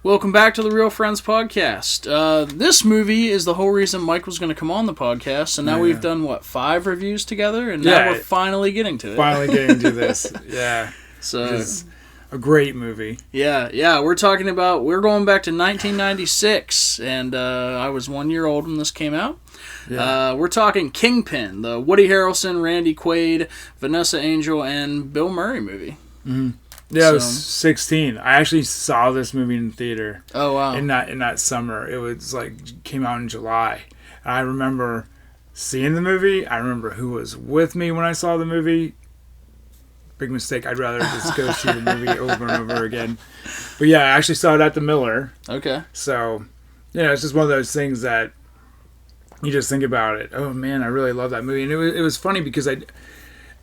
Welcome back to the Real Friends podcast. This movie is the whole reason Mike was going to come on the podcast, and now we've done, 5 reviews together, and now we're finally getting to it. Finally getting to this, yeah. So it's a great movie. Yeah, we're going back to 1996, and I was 1 year old when this came out. Yeah. We're talking Kingpin, the Woody Harrelson, Randy Quaid, Vanessa Angel, and Bill Murray movie. Mm-hmm. Yeah, I was 16. I actually saw this movie in the theater. Oh, wow. In that summer. It was came out in July. And I remember seeing the movie. I remember who was with me when I saw the movie. Big mistake. I'd rather just go see the movie over and over again. But yeah, I actually saw it at the Miller. Okay. So, it's just one of those things that you just think about it. Oh, man, I really love that movie. And it was funny because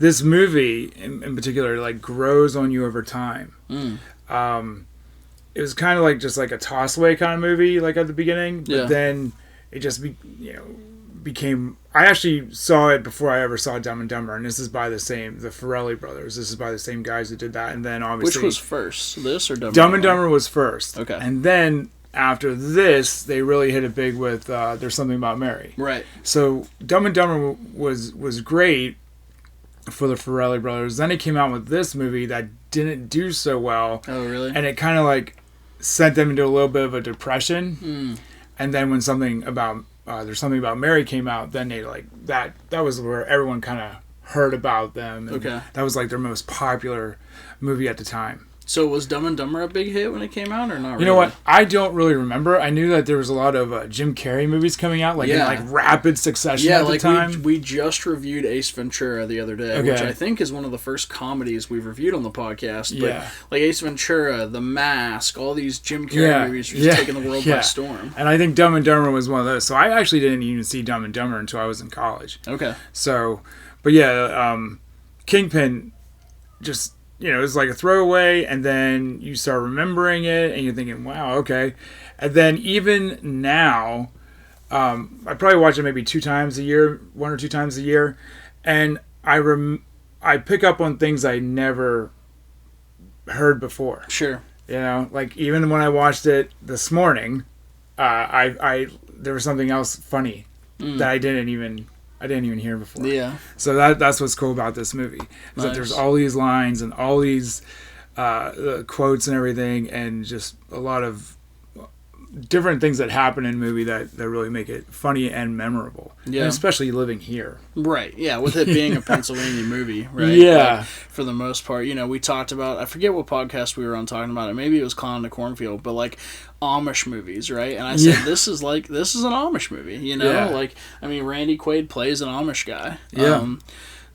this movie in particular grows on you over time. It was kind of just like a toss away kind of movie at the beginning, but then it just became. I actually saw it before I ever saw Dumb and Dumber, and this is by the Farrelly brothers. This is by the same guys that did that, and then obviously which was first, this or Dumb and Dumber was first. Okay, and then after this they really hit it big with There's Something About Mary. Right. So Dumb and Dumber was great for the Farrelly brothers. Then he came out with this movie that didn't do so well. Oh, really? And it kind of sent them into a little bit of a depression. And then when There's Something About Mary came out, then they that was where everyone kind of heard about them. And that was their most popular movie at the time. So was Dumb and Dumber a big hit when it came out, or not really? You know what? I don't really remember. I knew that there was a lot of Jim Carrey movies coming out, in rapid succession at the time. We just reviewed Ace Ventura the other day, which I think is one of the first comedies we've reviewed on the podcast. But Ace Ventura, The Mask, all these Jim Carrey movies are just taking the world by storm. And I think Dumb and Dumber was one of those. So I actually didn't even see Dumb and Dumber until I was in college. Okay. So, but Kingpin just... it's like a throwaway, and then you start remembering it, and you're thinking, wow, okay. And then even now, I probably watch it maybe 2 times a year, 1 or 2 times a year, and I pick up on things I never heard before. Sure. Even when I watched it this morning, there was something else funny that I didn't even hear before. Yeah. So that's what's cool about this movie. Is that there's all these lines and all these quotes and everything, and just a lot of different things that happen in the movie that really make it funny and memorable. Yeah. And especially living here. Right. Yeah. With it being a Pennsylvania movie, right? Yeah. For the most part, we talked about, I forget what podcast we were on talking about it. Maybe it was Clown in the Cornfield, but Amish movies, right? And I said, this is an Amish movie, Randy Quaid plays an Amish guy. Yeah.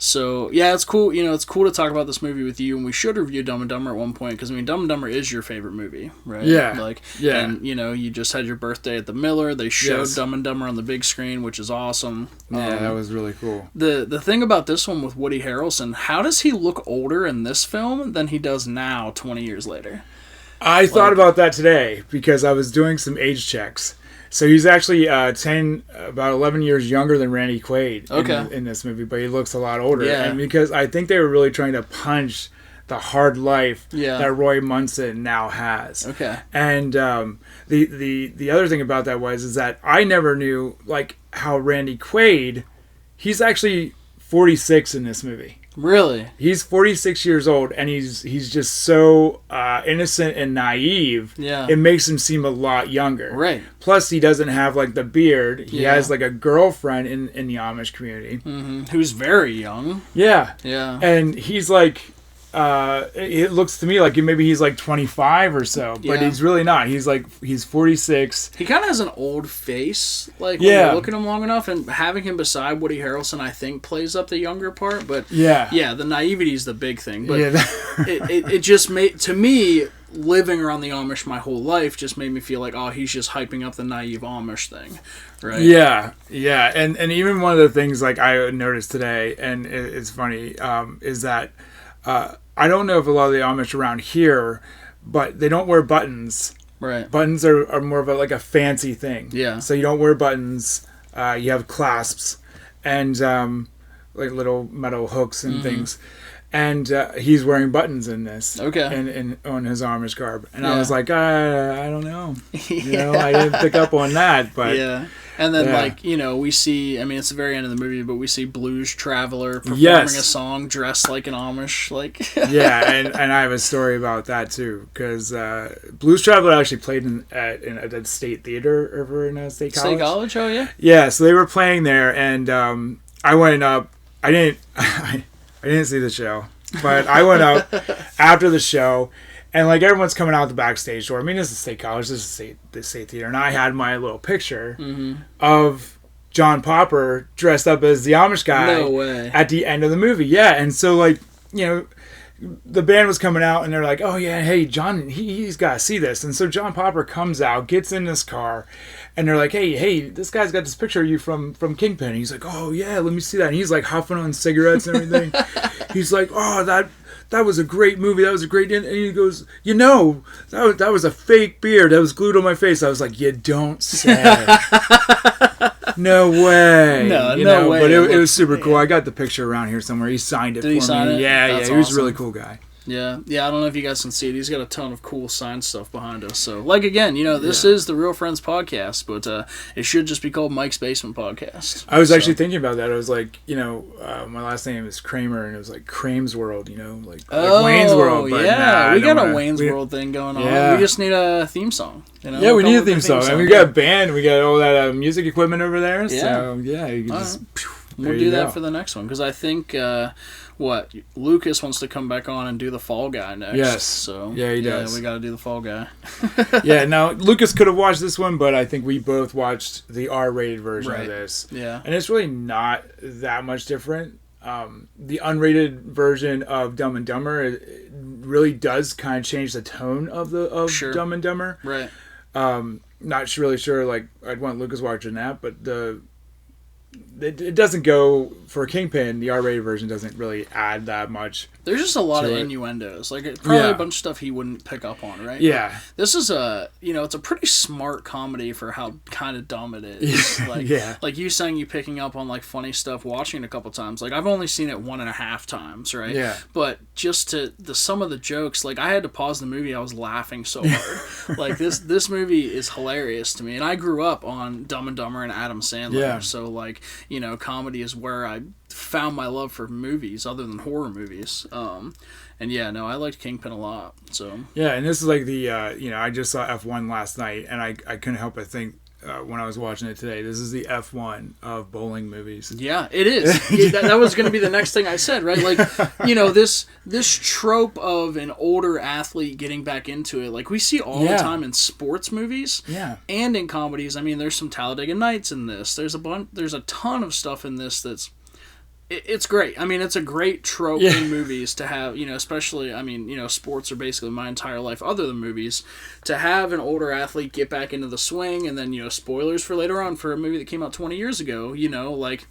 So, it's cool. It's cool to talk about this movie with you, and we should review Dumb and Dumber at one point, because, Dumb and Dumber is your favorite movie, right? Yeah. And, you just had your birthday at the Miller. They showed Dumb and Dumber on the big screen, which is awesome. Yeah, that was really cool. The thing about this one with Woody Harrelson, how does he look older in this film than he does now, 20 years later? I thought about that today, because I was doing some age checks. So he's actually about 11 years younger than Randy Quaid in this movie, but he looks a lot older. Yeah. And because I think they were really trying to punch the hard life that Roy Munson now has. Okay. And the other thing about that is that I never knew how Randy Quaid, he's actually 46 in this movie. Really? He's 46 years old, and he's just so innocent and naive. Yeah. It makes him seem a lot younger. Right. Plus, he doesn't have the beard. He has a girlfriend in the Amish community. Mm-hmm. Who's very young. Yeah. Yeah. And he's it looks to me maybe he's 25 or so, but he's really not. He's 46. He kind of has an old face, when you look at him long enough, and having him beside Woody Harrelson, I think, plays up the younger part. But the naivety is the big thing. But it just made, to me, living around the Amish my whole life just made me feel he's just hyping up the naive Amish thing, right? Yeah, yeah. And even one of the things I noticed today, and it's funny, is that I don't know if a lot of the Amish around here, but they don't wear buttons. Right. Buttons are more of a fancy thing. Yeah. So you don't wear buttons. You have clasps and little metal hooks and things. And he's wearing buttons in this. Okay. And on his Amish garb. And I was I don't know. I didn't pick up on that, but yeah. And then, we see, I mean, it's the very end of the movie, but we see Blues Traveler performing a song dressed like an Amish. Yeah, and I have a story about that, too, because Blues Traveler actually played at a state theater over in State College. State College, oh, yeah? Yeah, so they were playing there, and I went up. I didn't see the show, but I went up after the show. And, everyone's coming out the backstage door. I mean, this is State College. This is the State Theater. And I had my little picture of John Popper dressed up as the Amish guy. No way. At the end of the movie. Yeah. And so, the band was coming out, and they're like, oh, yeah, hey, John, he's got to see this. And so John Popper comes out, gets in this car, and they're like, hey, this guy's got this picture of you from Kingpin. And he's like, oh, yeah, let me see that. And he's, huffing on cigarettes and everything. He's like, oh, that was a great movie. That was a great... And he goes, that was a fake beard that was glued on my face. I was like, you don't say. No way. No way. But it was super cool. I got the picture around here somewhere. He signed it for me. Did he sign it? Yeah, That's awesome. He was a really cool guy. Yeah, I don't know if you guys can see it. He's got a ton of cool signed stuff behind us. So, again, this is the Real Friends podcast, but it should just be called Mike's Basement Podcast. I was actually thinking about that. I was like, my last name is Kramer, and it was like Kramer's World, like Wayne's World. But yeah, we got a Wayne's World thing going on. Yeah. We just need a theme song. Yeah, we need a theme song. And we got a band. We got all that music equipment over there. Yeah. So, yeah, you can just... We'll do that for the next one, because I think... Lucas wants to come back on and do the Fall Guy next. Yes. So yeah, he does. Yeah, we got to do the Fall Guy. Yeah. Now Lucas could have watched this one, but I think we both watched the R-rated version of this. Yeah. And it's really not that much different. The unrated version of Dumb and Dumber it really does kind of change the tone of Dumb and Dumber. Right. Not really sure. I'd want Lucas watching that, but it doesn't go for Kingpin. The R-rated version doesn't really add that much. There's just a lot of innuendos. Probably a bunch of stuff he wouldn't pick up on, right? Yeah. This is it's a pretty smart comedy for how kind of dumb it is. Like you saying you picking up on funny stuff, watching it a couple times. I've only seen it 1.5 times, right? Yeah. But just some of the jokes, I had to pause the movie. I was laughing so hard. This movie is hilarious to me, and I grew up on Dumb and Dumber and Adam Sandler. Yeah. So comedy is where I found my love for movies other than horror movies. I liked Kingpin a lot. So yeah, and this is I just saw F1 last night, and I couldn't help but think when I was watching it today, this is the F1 of bowling movies. Yeah, it is. That was going to be the next thing I said, right? This trope of an older athlete getting back into it, we see all the time in sports movies, and in comedies. I mean, there's some Talladega Nights in this. There's a ton of stuff in this that's. It's great. I mean, it's a great trope in movies to have, especially, sports are basically my entire life other than movies, to have an older athlete get back into the swing, and then, spoilers for later on for a movie that came out 20 years ago, Woody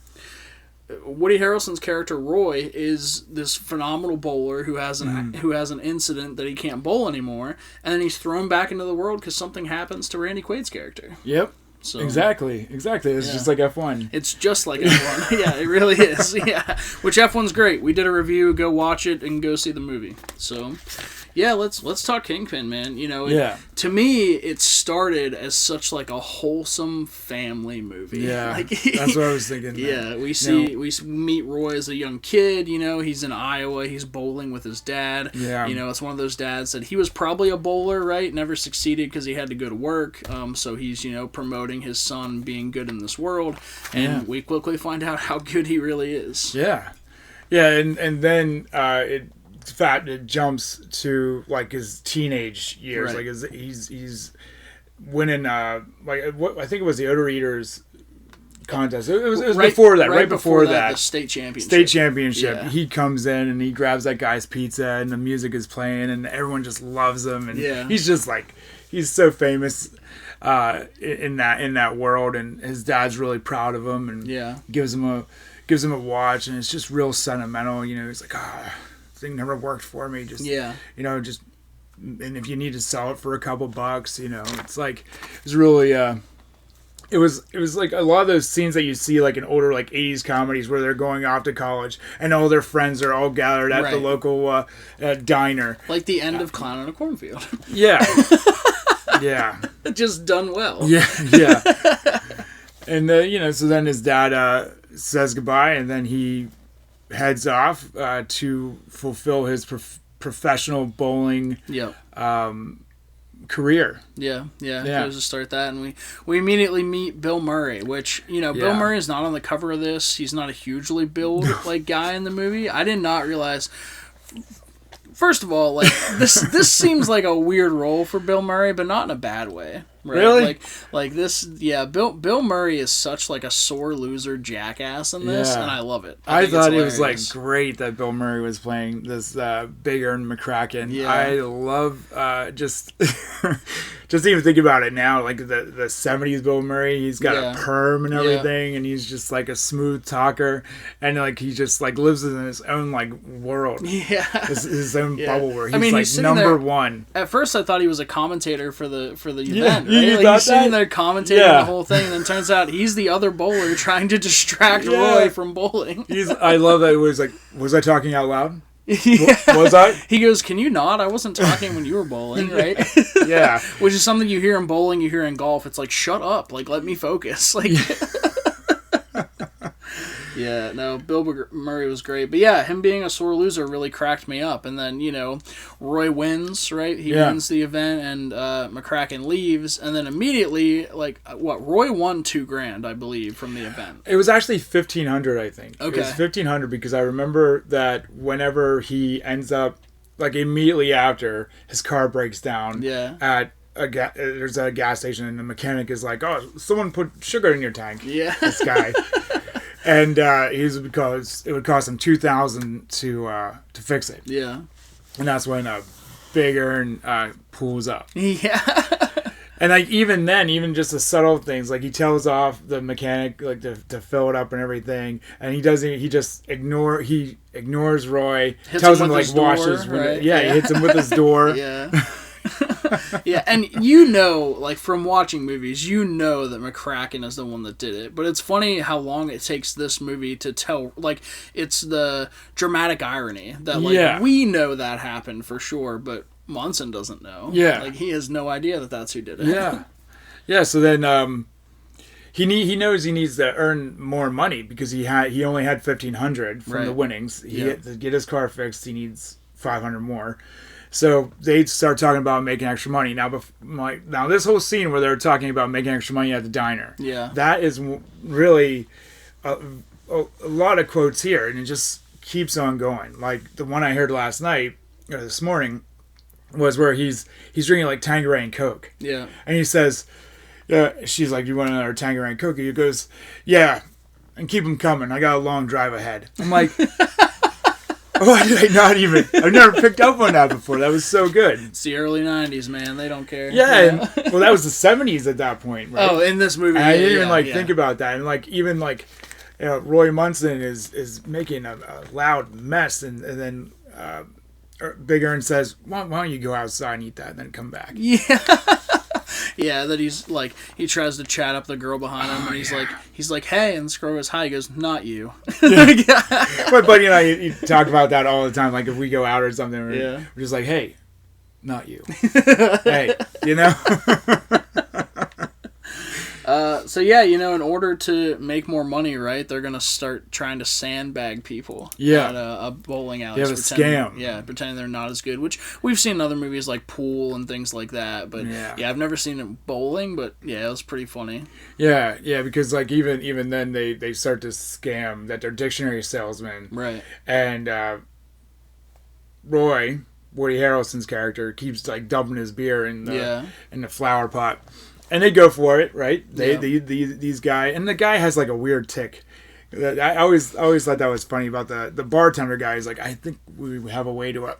Harrelson's character Roy is this phenomenal bowler who has an incident that he can't bowl anymore, and then he's thrown back into the world because something happens to Randy Quaid's character. Yep. So, exactly. It's just like F1. It's just like F1. Yeah, it really is. Yeah, which F1's great. We did a review. Go watch it and go see the movie. So, yeah, let's talk Kingpin, man. To me, it started as such a wholesome family movie. Yeah, that's what I was thinking. Yeah, we meet Roy as a young kid. He's in Iowa. He's bowling with his dad. Yeah, it's one of those dads that he was probably a bowler, right? Never succeeded because he had to go to work. So he's promoting his son being good in this world, and we quickly find out how good he really is. Yeah, and then it jumps to his teenage years, right. He's winning I think it was the Odor Eaters contest. It was before that, right before that, the state championship. Yeah. He comes in and he grabs that guy's pizza, and the music is playing, and everyone just loves him, and he's just he's so famous in that world, and his dad's really proud of him, and gives him a watch, and it's just real sentimental. He's like, thing never worked for me. Just and if you need to sell it for a couple bucks, it's really it was like a lot of those scenes that you see in older 80s comedies where they're going off to college and all their friends are all gathered at the local diner, like the end of Clown in a Cornfield. Yeah. Yeah. Just done well. Yeah, yeah. And, so then his dad says goodbye, and then he heads off to fulfill his professional bowling career. Yeah. Goes to start that, and we immediately meet Bill Murray, which Bill Murray is not on the cover of this. He's not a hugely built guy in the movie. I did not realize. First of all, this seems like a weird role for Bill Murray, but not in a bad way. Right? Really? Like this, yeah. Bill Murray is such a sore loser jackass in this, and I love it. I thought it was great that Bill Murray was playing this Big Earn McCracken. Yeah. I love just just even think about it now, the 70s Bill Murray. He's got a perm and everything, and he's just a smooth talker, and he just lives in his own world. Yeah, his own bubble where he's number one. At first, I thought he was a commentator for the event. Right? He's sitting there commentating the whole thing, and then turns out he's the other bowler trying to distract Roy from bowling. I love that it was was I talking out loud? Yeah. Was I? He goes, "Can you not? I wasn't talking when you were bowling, right?" Yeah. Which is something you hear in bowling, you hear in golf. It's shut up, let me focus. Yeah, no, Bill Murray was great. But yeah, him being a sore loser really cracked me up. And then, Roy wins, right? He wins the event, and McCracken leaves. And then immediately, Roy won $2,000, I believe, from the event. It was actually $1,500, I think. Okay. It was $1,500 because I remember that whenever he ends up, immediately after, his car breaks down at there's a gas station, and the mechanic is like, "Oh, someone put sugar in your tank." Yeah. This guy. And because it would cost him $2,000 to fix it. Yeah. And that's when Big Earn pulls up. Yeah. And even then, even just the subtle things, he tells off the mechanic to fill it up and everything, and he just ignores Roy. Tells him wash his right? He hits him with his door. Yeah. Yeah, and from watching movies, that McCracken is the one that did it. But it's funny how long it takes this movie to tell. It's the dramatic irony that we know that happened for sure, but Munson doesn't know. Yeah, he has no idea that that's who did it. Yeah, yeah. So then he knows he needs to earn more money because he only had $1,500 from the winnings. To get his car fixed, he needs $500 more. So they start talking about making extra money. Now this whole scene where they're talking about making extra money at the diner, that is really a lot of quotes here, and it just keeps on going. The one I heard last night or this morning was where he's drinking Tanqueray and Coke. Yeah, and he says, she's like, "You want another Tanqueray and Coke?" And he goes, "Yeah, and keep them coming. I got a long drive ahead." I'm like. Why did I not even... I've never picked up on that before. That was so good. It's the early 90s, man. They don't care. Yeah. Well, that was the 70s at that point, right? Oh, in this movie. And I didn't even, think about that. And, even, Roy Munson is making a loud mess. And then Big Earn says, why don't you go outside and eat that and then come back? Yeah. Yeah, that he's he tries to chat up the girl behind him, and he's like, "Hey," and the girl goes, "Hi." He goes, "Not you." Yeah. My buddy and I you talk about that all the time. If we go out or something, we're just like, "Hey, not you." Hey, So yeah, in order to make more money, right, they're gonna start trying to sandbag people. Yeah. At a bowling alley. Yeah, a scam. Yeah, pretending they're not as good, which we've seen in other movies like Pool and things like that. But I've never seen it bowling, but it was pretty funny. Yeah, because even then they start to scam that they're dictionary salesmen. Right. And Roy, Woody Harrelson's character, keeps dumping his beer in the flower pot. And they go for it, right? These guys, and the guy has a weird tick. I always thought that was funny about the bartender guy. He's like, I think we have a way to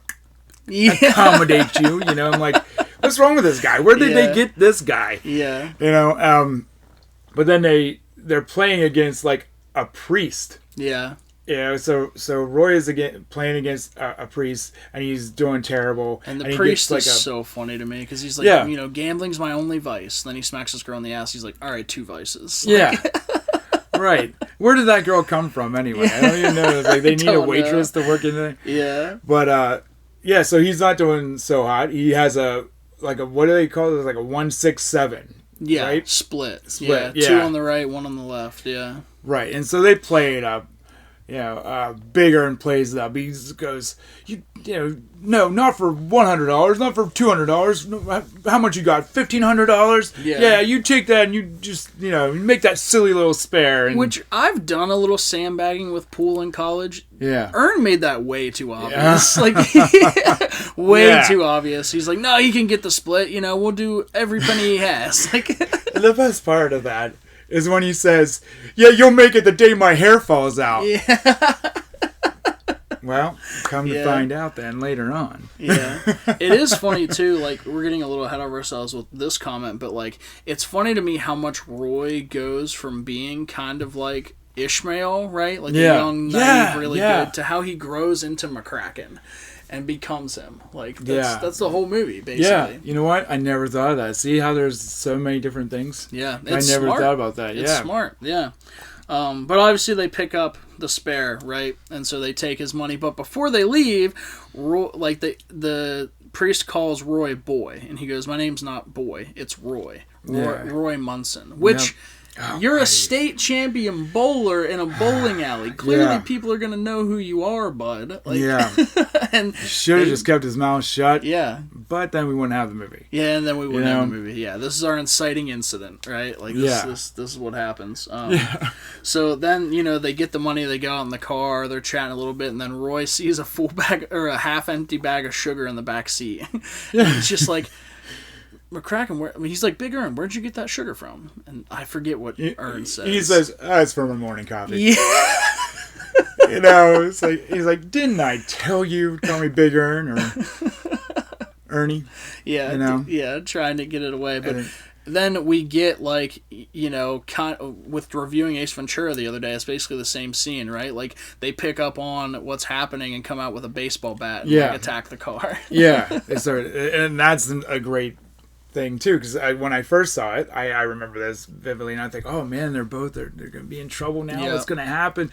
accommodate you. I'm like, what's wrong with this guy? Where did they get this guy? Yeah. But then they're playing against a priest. Yeah. Yeah, so Roy is playing against a priest, and he's doing terrible. And the priest is so funny to me, because he's like, gambling's my only vice. And then he smacks this girl in the ass. He's like, all right, 2 vices. Yeah. Right. Where did that girl come from, anyway? I don't even know. They need a waitress to work in there. Yeah. But, so he's not doing so hot. He has a like a, what do they call it? Like a 1-6-7. Yeah, right? Split. Yeah, 2 on the right, 1 on the left. Yeah. Right, and so they play it up. Bigger and plays it up. He goes, no, not for $100, not for $200. How much you got? $1,500. Yeah, you take that and you just, make that silly little spare. And, which I've done a little sandbagging with pool in college. Yeah, Ern made that way too obvious. Yeah. Way too obvious. He's like, no, he can get the split. We'll do every penny he has. The best part of that is when he says, yeah, you'll make it the day my hair falls out. Yeah. Well, come to find out then later on. Yeah. It is funny, too. We're getting a little ahead of ourselves with this comment, but, it's funny to me how much Roy goes from being kind of like Ishmael, right? The young, naive, really good, to how he grows into McCracken. And becomes him. That's the whole movie, basically. Yeah, you know what? I never thought of that. See how there's so many different things? Yeah, I never thought about that. It's smart, yeah. But obviously they pick up the spare, right? And so they take his money. But before they leave, the priest calls Roy Boy. And he goes, my name's not Boy, it's Roy. Roy Munson. Which... Yep. You're a state champion bowler in a bowling alley. Clearly, people are going to know who you are, bud. And should have just kept his mouth shut. Yeah. But then we wouldn't have the movie. Yeah, and then we wouldn't have the movie. Yeah, this is our inciting incident, right? This is what happens. So then, they get the money, they go out in the car, they're chatting a little bit, and then Roy sees a full bag or a half-empty bag of sugar in the back seat. It's just like... McCracken, he's like, Big Ern, where'd you get that sugar from? And I forget what Ern says. He says, it's from my morning coffee. Yeah. It's like, he's like, didn't I tell you? Call me Big Ern or Ernie. Yeah, trying to get it away. But then we get, with reviewing Ace Ventura the other day, it's basically the same scene, right? They pick up on what's happening and come out with a baseball bat and attack the car. Yeah, and that's a great thing too, because when I first saw it, I remember this vividly, and I think, oh man, they're gonna be in trouble now. What's gonna happen?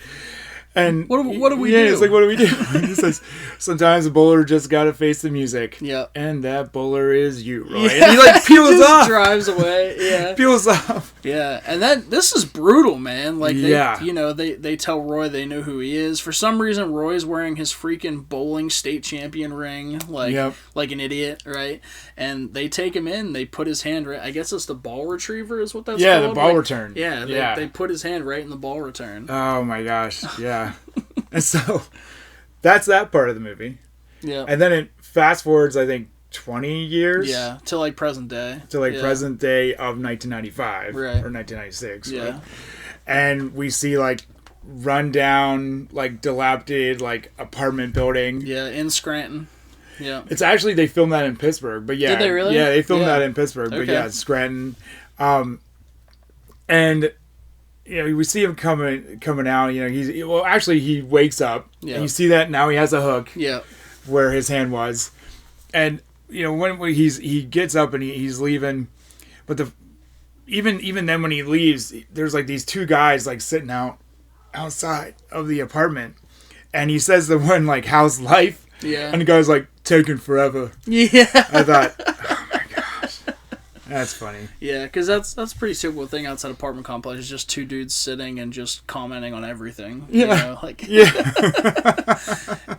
And what do we do? It's like, what do we do? He says, sometimes a bowler just gotta face the music. Yeah. And that bowler is you, Roy. Yeah. And he peels off. Drives away. Yeah. Peels off. Yeah. And then this is brutal, man. They tell Roy they know who he is. For some reason, Roy's wearing his freaking bowling state champion ring, like an idiot, right? And they take him in. They put his hand right. I guess it's the ball retriever, is what that's called. Yeah, the ball return. Yeah. They put his hand right in the ball return. Oh my gosh. Yeah. And so that's that part of the movie. Yeah. And then it fast forwards, I think, 20 years. Yeah. To present day. To present day of 1995. Right. Or 1996. Yeah. Right? And we see run down, dilapidated, apartment building. Yeah. In Scranton. Yeah. It's actually, they filmed that in Pittsburgh. But yeah. Did they really? Yeah, they filmed that in Pittsburgh. Okay. But yeah, it's Scranton. And... we see him coming out. He wakes up. Yeah. And you see that now he has a hook. Yeah. Where his hand was, and when he gets up and he's leaving, but even then when he leaves, there's these two guys sitting outside of the apartment, and he says the one how's life? Yeah. And the guy's taking forever. Yeah. I thought. That's funny. Yeah, because that's a pretty simple thing outside apartment complex. It's just two dudes sitting and just commenting on everything. Yeah.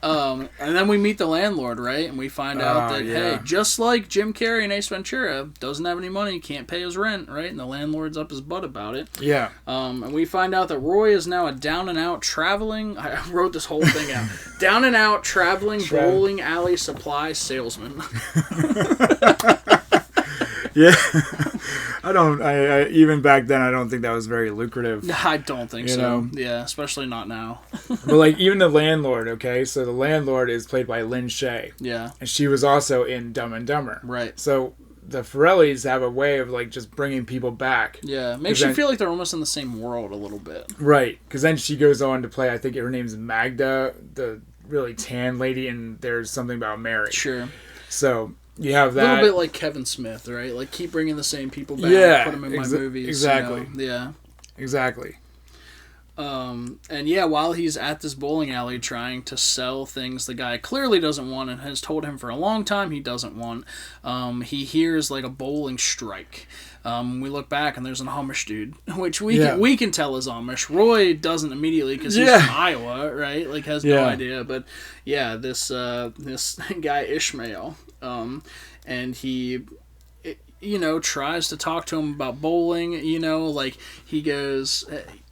And then we meet the landlord, right? And we find out that, hey, just like Jim Carrey and Ace Ventura, doesn't have any money, can't pay his rent, right? And the landlord's up his butt about it. Yeah. And we find out that Roy is now a down-and-out traveling... I wrote this whole thing out. Down-and-out traveling bowling alley supply salesman. Yeah, I even back then I don't think that was very lucrative. I don't think so. Yeah, especially not now. But even the landlord, okay, so the landlord is played by Lynn Shay. Yeah, and she was also in Dumb and Dumber. Right. So the Forellis have a way of just bringing people back. Yeah, makes you feel like they're almost in the same world a little bit. Right, because then she goes on to play. I think her name's Magda, the really tan lady, and there's something about Mary. Sure. So. You have that. A little bit like Kevin Smith, right? Keep bringing the same people back, put them in my movies. Exactly. Yeah. Exactly. And yeah, while he's at this bowling alley trying to sell things the guy clearly doesn't want and has told him for a long time he doesn't want, he hears like a bowling strike. We look back and there's an Amish dude, which we can tell is Amish. Roy doesn't immediately because he's from Iowa, right? Like has no idea. But yeah, this guy Ishmael, and he, tries to talk to him about bowling. Like he goes.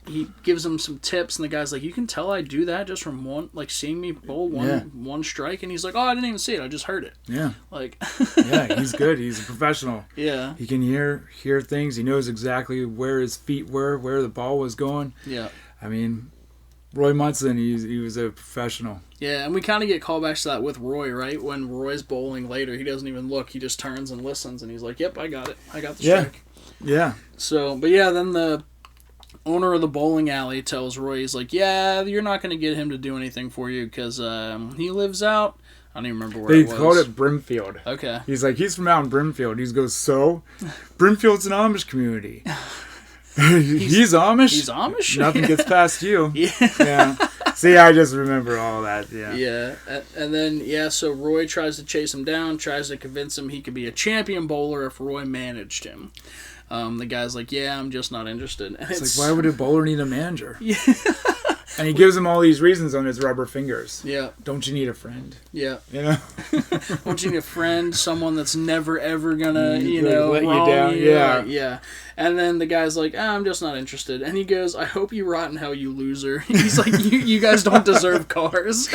He gives him some tips, and the guy's like, "You can tell I do that just from seeing me bowl one strike." And he's like, "Oh, I didn't even see it. I just heard it." Yeah. Like. Yeah, he's good. He's a professional. Yeah. He can hear things. He knows exactly where his feet were, where the ball was going. Yeah. I mean, Roy Munson, he was a professional. Yeah, and we kind of get callbacks to that with Roy, right? When Roy's bowling later, he doesn't even look. He just turns and listens, and he's like, "Yep, I got it. I got the strike." Yeah. So, but yeah, then the owner of the bowling alley tells Roy, he's like, "Yeah, you're not going to get him to do anything for you because he lives out." I don't even remember where it was. They called it Brimfield. Okay. He's like, he's from out in Brimfield. He goes, "So? Brimfield's an Amish community." He's Amish? He's Amish? Nothing gets past you. Yeah. See, I just remember all that. Yeah. Yeah. And then, so Roy tries to chase him down, tries to convince him he could be a champion bowler if Roy managed him. The guy's like, "Yeah, I'm just not interested." And it's like, why would a bowler need a manager? Yeah. And he gives him all these reasons on his rubber fingers. Yeah. Don't you need a friend? Yeah. Don't you need a friend? Someone that's never, ever gonna, let you down. Yeah. And then the guy's like, "I'm just not interested." And he goes, "I hope you rot in hell, you loser." He's like, you guys don't deserve cars.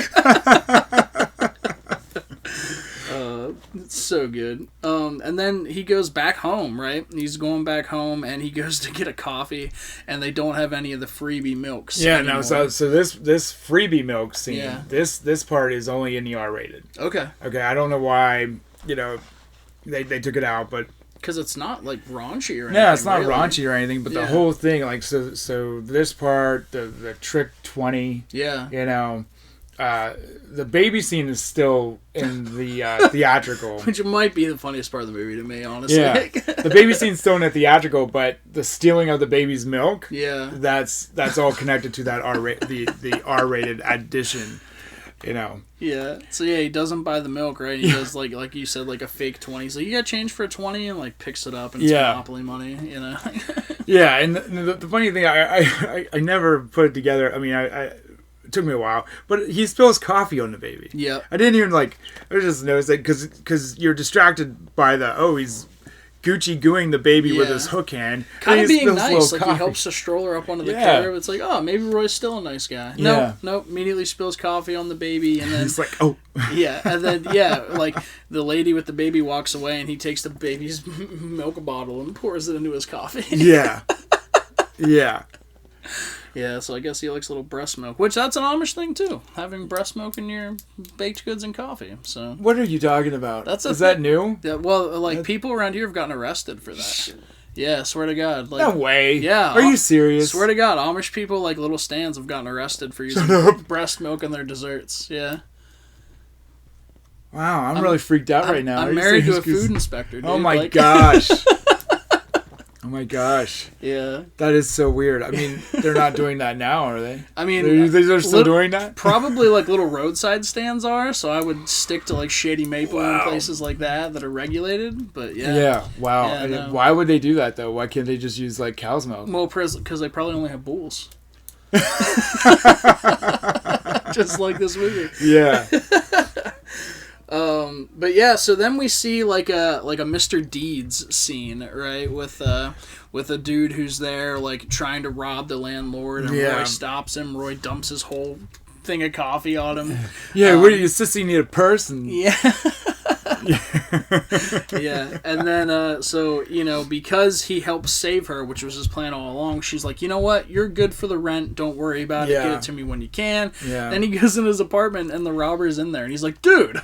It's so good. And then he goes back home, right? He's going back home, and he goes to get a coffee, and they don't have any of the freebie milks. Yeah, anymore. no. So this freebie milk scene, this part is only in the R-rated. Okay. I don't know why they took it out, but because it's not like raunchy or anything. Yeah, it's not really. raunchy or anything, but the whole thing, like so this part, the trick 20. Yeah. The baby scene is still in the theatrical. Which might be the funniest part of the movie to me, honestly. Yeah. The baby scene's still in the theatrical, but the stealing of the baby's milk, that's all connected to that the R-rated addition, Yeah. So he doesn't buy the milk, right? He does like you said, like a fake 20. So you got change for a 20 and like picks it up and it's Monopoly money, Yeah, and the funny thing, I never put it together. I mean, it took me a while, but he spills coffee on the baby. Yeah. I didn't even I just noticed it because you're distracted by he's Gucci gooing the baby with his hook hand. Kind of being nice, like he helps the stroller up onto the curb. It's like, oh, maybe Roy's still a nice guy. Nope, immediately spills coffee on the baby, and then he's like, oh. Yeah, and then like the lady with the baby walks away, and he takes the baby's milk bottle and pours it into his coffee. Yeah. Yeah, so I guess he likes a little breast milk, which that's an Amish thing too, having breast milk in your baked goods and coffee. So what are you talking about? Is that new? Yeah, well, people around here have gotten arrested for that. Yeah, swear to God. No way. Yeah. Are you serious? Swear to God, Amish people, like little stands, have gotten arrested for using breast milk in their desserts. Yeah. Wow, I'm really freaked out right now. I'm married to a food inspector, dude. Oh my gosh. Oh my gosh. Yeah. That is so weird. I mean, they're not doing that now, are they? I mean... They're still doing that? Probably like little roadside stands are, so I would stick to like Shady Maple and places like that are regulated, but yeah. Yeah, wow. Yeah, no. Why would they do that though? Why can't they just use like cow's milk? Well, because they probably only have bulls. Just like this movie. Yeah. But yeah, so then we see like a Mr. Deeds scene, right? With a dude who's there like trying to rob the landlord, and Roy stops him. Roy dumps his whole thing of coffee on him. Yeah, what do you sissy need a purse? And... Yeah. Yeah, and then so because he helped save her, which was his plan all along, she's like, you know what, you're good for the rent, don't worry about it, get it to me when you can. Then he goes in his apartment and the robber's in there and he's like, dude.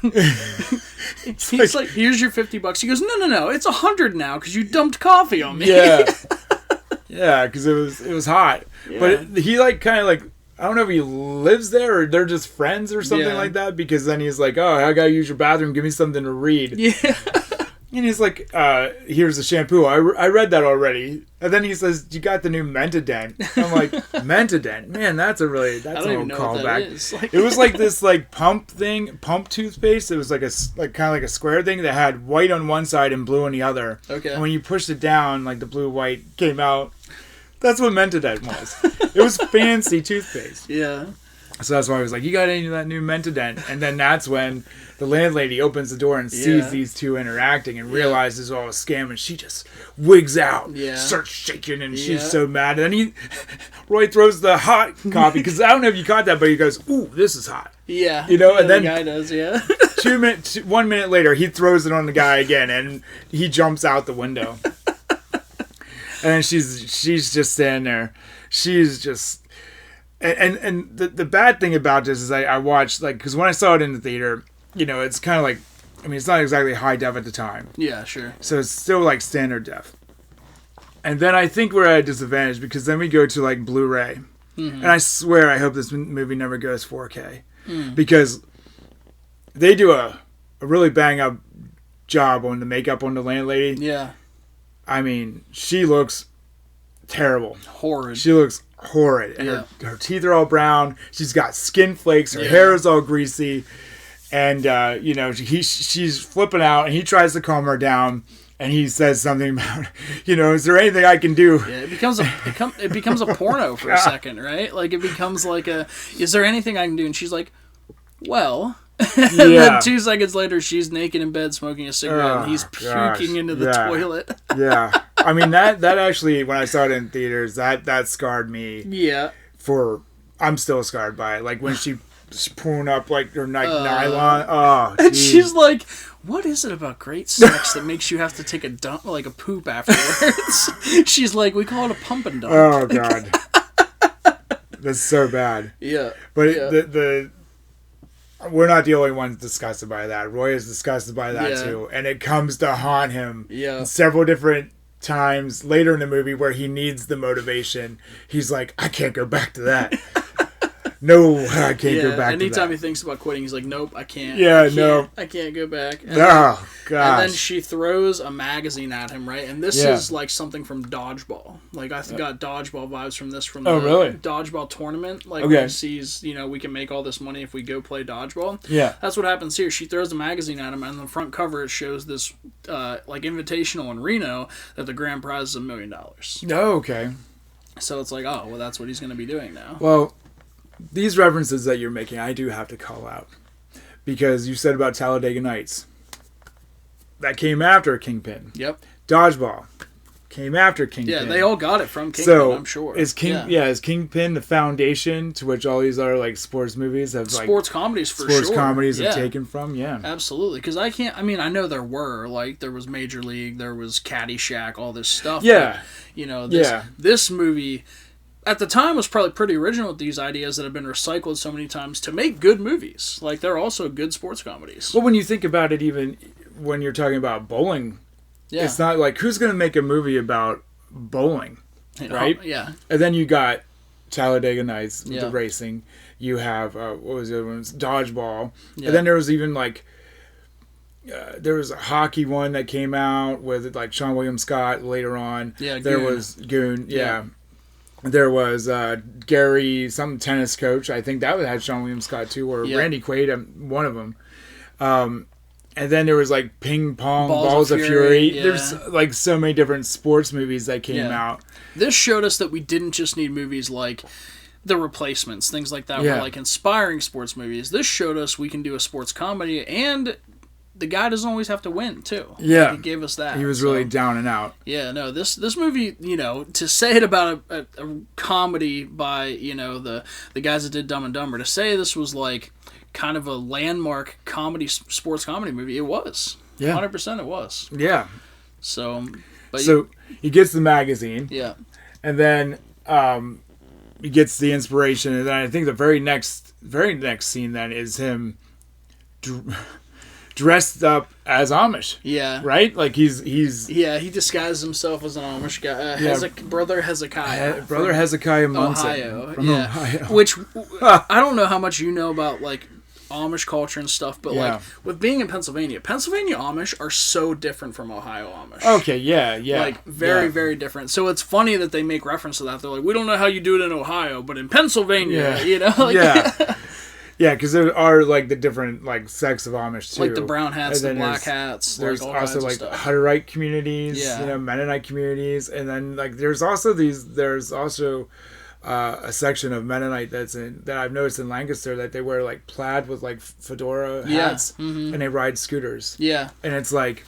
He's like, here's your $50. He goes, no, it's 100 now because you dumped coffee on me. Yeah, because it was hot. But he like kind of like, I don't know if he lives there or they're just friends or something like that, because then he's like, oh, I gotta use your bathroom, give me something to read. And he's like, here's the shampoo. I read that already. And then he says, you got the new Mentadent. I'm like, Mentadent? Man, that's a little callback. Like... It was like this like pump toothpaste. It was like kind of like a square thing that had white on one side and blue on the other. Okay. And when you pushed it down, like the blue-white came out. That's what Mentadent was. It was fancy toothpaste. Yeah. So that's why I was like, you got any of that new Mentadent? And then that's when the landlady opens the door and sees these two interacting and realizes all a scam, and she just wigs out, starts shaking, and she's so mad. And then Roy throws the hot copy, because I don't know if you caught that, but he goes, ooh, this is hot. Yeah. You know, and then the guy does, 1 minute later, he throws it on the guy again, and he jumps out the window. And then she's just standing there. She's just... And the bad thing about this is I watched, like, because when I saw it in the theater, you know, it's kind of like, I mean, it's not exactly high def at the time. Yeah, sure. So it's still like standard def. And then I think we're at a disadvantage because then we go to like Blu-ray. Mm-hmm. And I swear I hope this movie never goes 4K. Because they do a really bang up job on the makeup on the landlady. Yeah. I mean, she looks terrible. Horrid. She looks horrid. And her teeth are all brown. She's got skin flakes. Her hair is all greasy. And, you know, she's flipping out. And he tries to calm her down. And he says something about, you know, is there anything I can do? Yeah, it becomes a porno for a second, right? Like, it becomes like is there anything I can do? And she's like, well... and then 2 seconds later, she's naked in bed smoking a cigarette, and he's puking into the toilet. Yeah. I mean, that actually, when I saw it in theaters, that scarred me. Yeah. I'm still scarred by it. Like, when she's pulling up, like, her nylon. Oh, and she's like, what is it about great sex that makes you have to take a dump, like a poop afterwards? She's like, we call it a pump and dump. Oh, God. That's so bad. Yeah. But we're not the only ones disgusted by that. Roy is disgusted by that too. And it comes to haunt him several different times later in the movie where he needs the motivation. He's like, I can't go back to that. No, I can't go back to that. Anytime he thinks about quitting, he's like, nope, I can't. I can't go back. And God. And then she throws a magazine at him, right? And this is like something from Dodgeball. Like, I got Dodgeball vibes from this, from the Dodgeball tournament. Like, when he sees, you know, we can make all this money if we go play Dodgeball. Yeah. That's what happens here. She throws a magazine at him, and on the front cover it shows this, like, invitational in Reno that the grand prize is $1 million. Oh, okay. So it's like, oh, well, that's what he's going to be doing now. Well... These references that you're making, I do have to call out. Because you said about Talladega Nights. That came after Kingpin. Yep. Dodgeball came after Kingpin. Yeah, they all got it from Kingpin, I'm sure. Is Kingpin the foundation to which all these other like sports movies have sports comedies for sports comedies have taken from? Yeah. Absolutely. Because I know there was Major League, there was Caddyshack, all this stuff. Yeah. But, you know, this movie... At the time, was probably pretty original with these ideas that have been recycled so many times to make good movies. Like, they're also good sports comedies. Well, when you think about it, even when you're talking about bowling, it's not like, who's going to make a movie about bowling, right? Yeah. And then you got Talladega Nights with the racing. You have, what was the other one? Dodgeball. Yeah. And then there was even, like, there was a hockey one that came out with, like, Sean William Scott later on. Yeah, There was Goon, There was Gary, some tennis coach. I think that had Sean William Scott too, or Randy Quaid, one of them. And then there was like Ping Pong, Balls of Fury. Yeah. There's like so many different sports movies that came out. This showed us that we didn't just need movies like The Replacements, things like that, were like inspiring sports movies. This showed us we can do a sports comedy, and the guy doesn't always have to win, too. Yeah. He gave us that. He was really down and out. Yeah, no, this movie, you know, to say it about a comedy by, you know, the guys that did Dumb and Dumber, to say this was like kind of a landmark sports comedy movie, it was. Yeah. 100% it was. Yeah. So he gets the magazine. Yeah. And then he gets the inspiration, and then I think the very next scene then is him dressed up as Amish. Yeah. Right? Like he's yeah, he disguises himself as an Amish guy. Brother Hezekiah. Brother Hezekiah Munson. Ohio. From Ohio. Which, I don't know how much you know about, like, Amish culture and stuff, but like with being in Pennsylvania Amish are so different from Ohio Amish. Okay, yeah. Like very different. So it's funny that they make reference to that. They're like, we don't know how you do it in Ohio, but in Pennsylvania, you know, like, Yeah, because there are like the different like sects of Amish too, like the brown hats, the black hats. There's like, also like Hutterite communities, you know, Mennonite communities, and then like there's also a section of Mennonite that I've noticed in Lancaster that they wear like plaid with like fedora hats, and they ride scooters. Yeah, and it's like.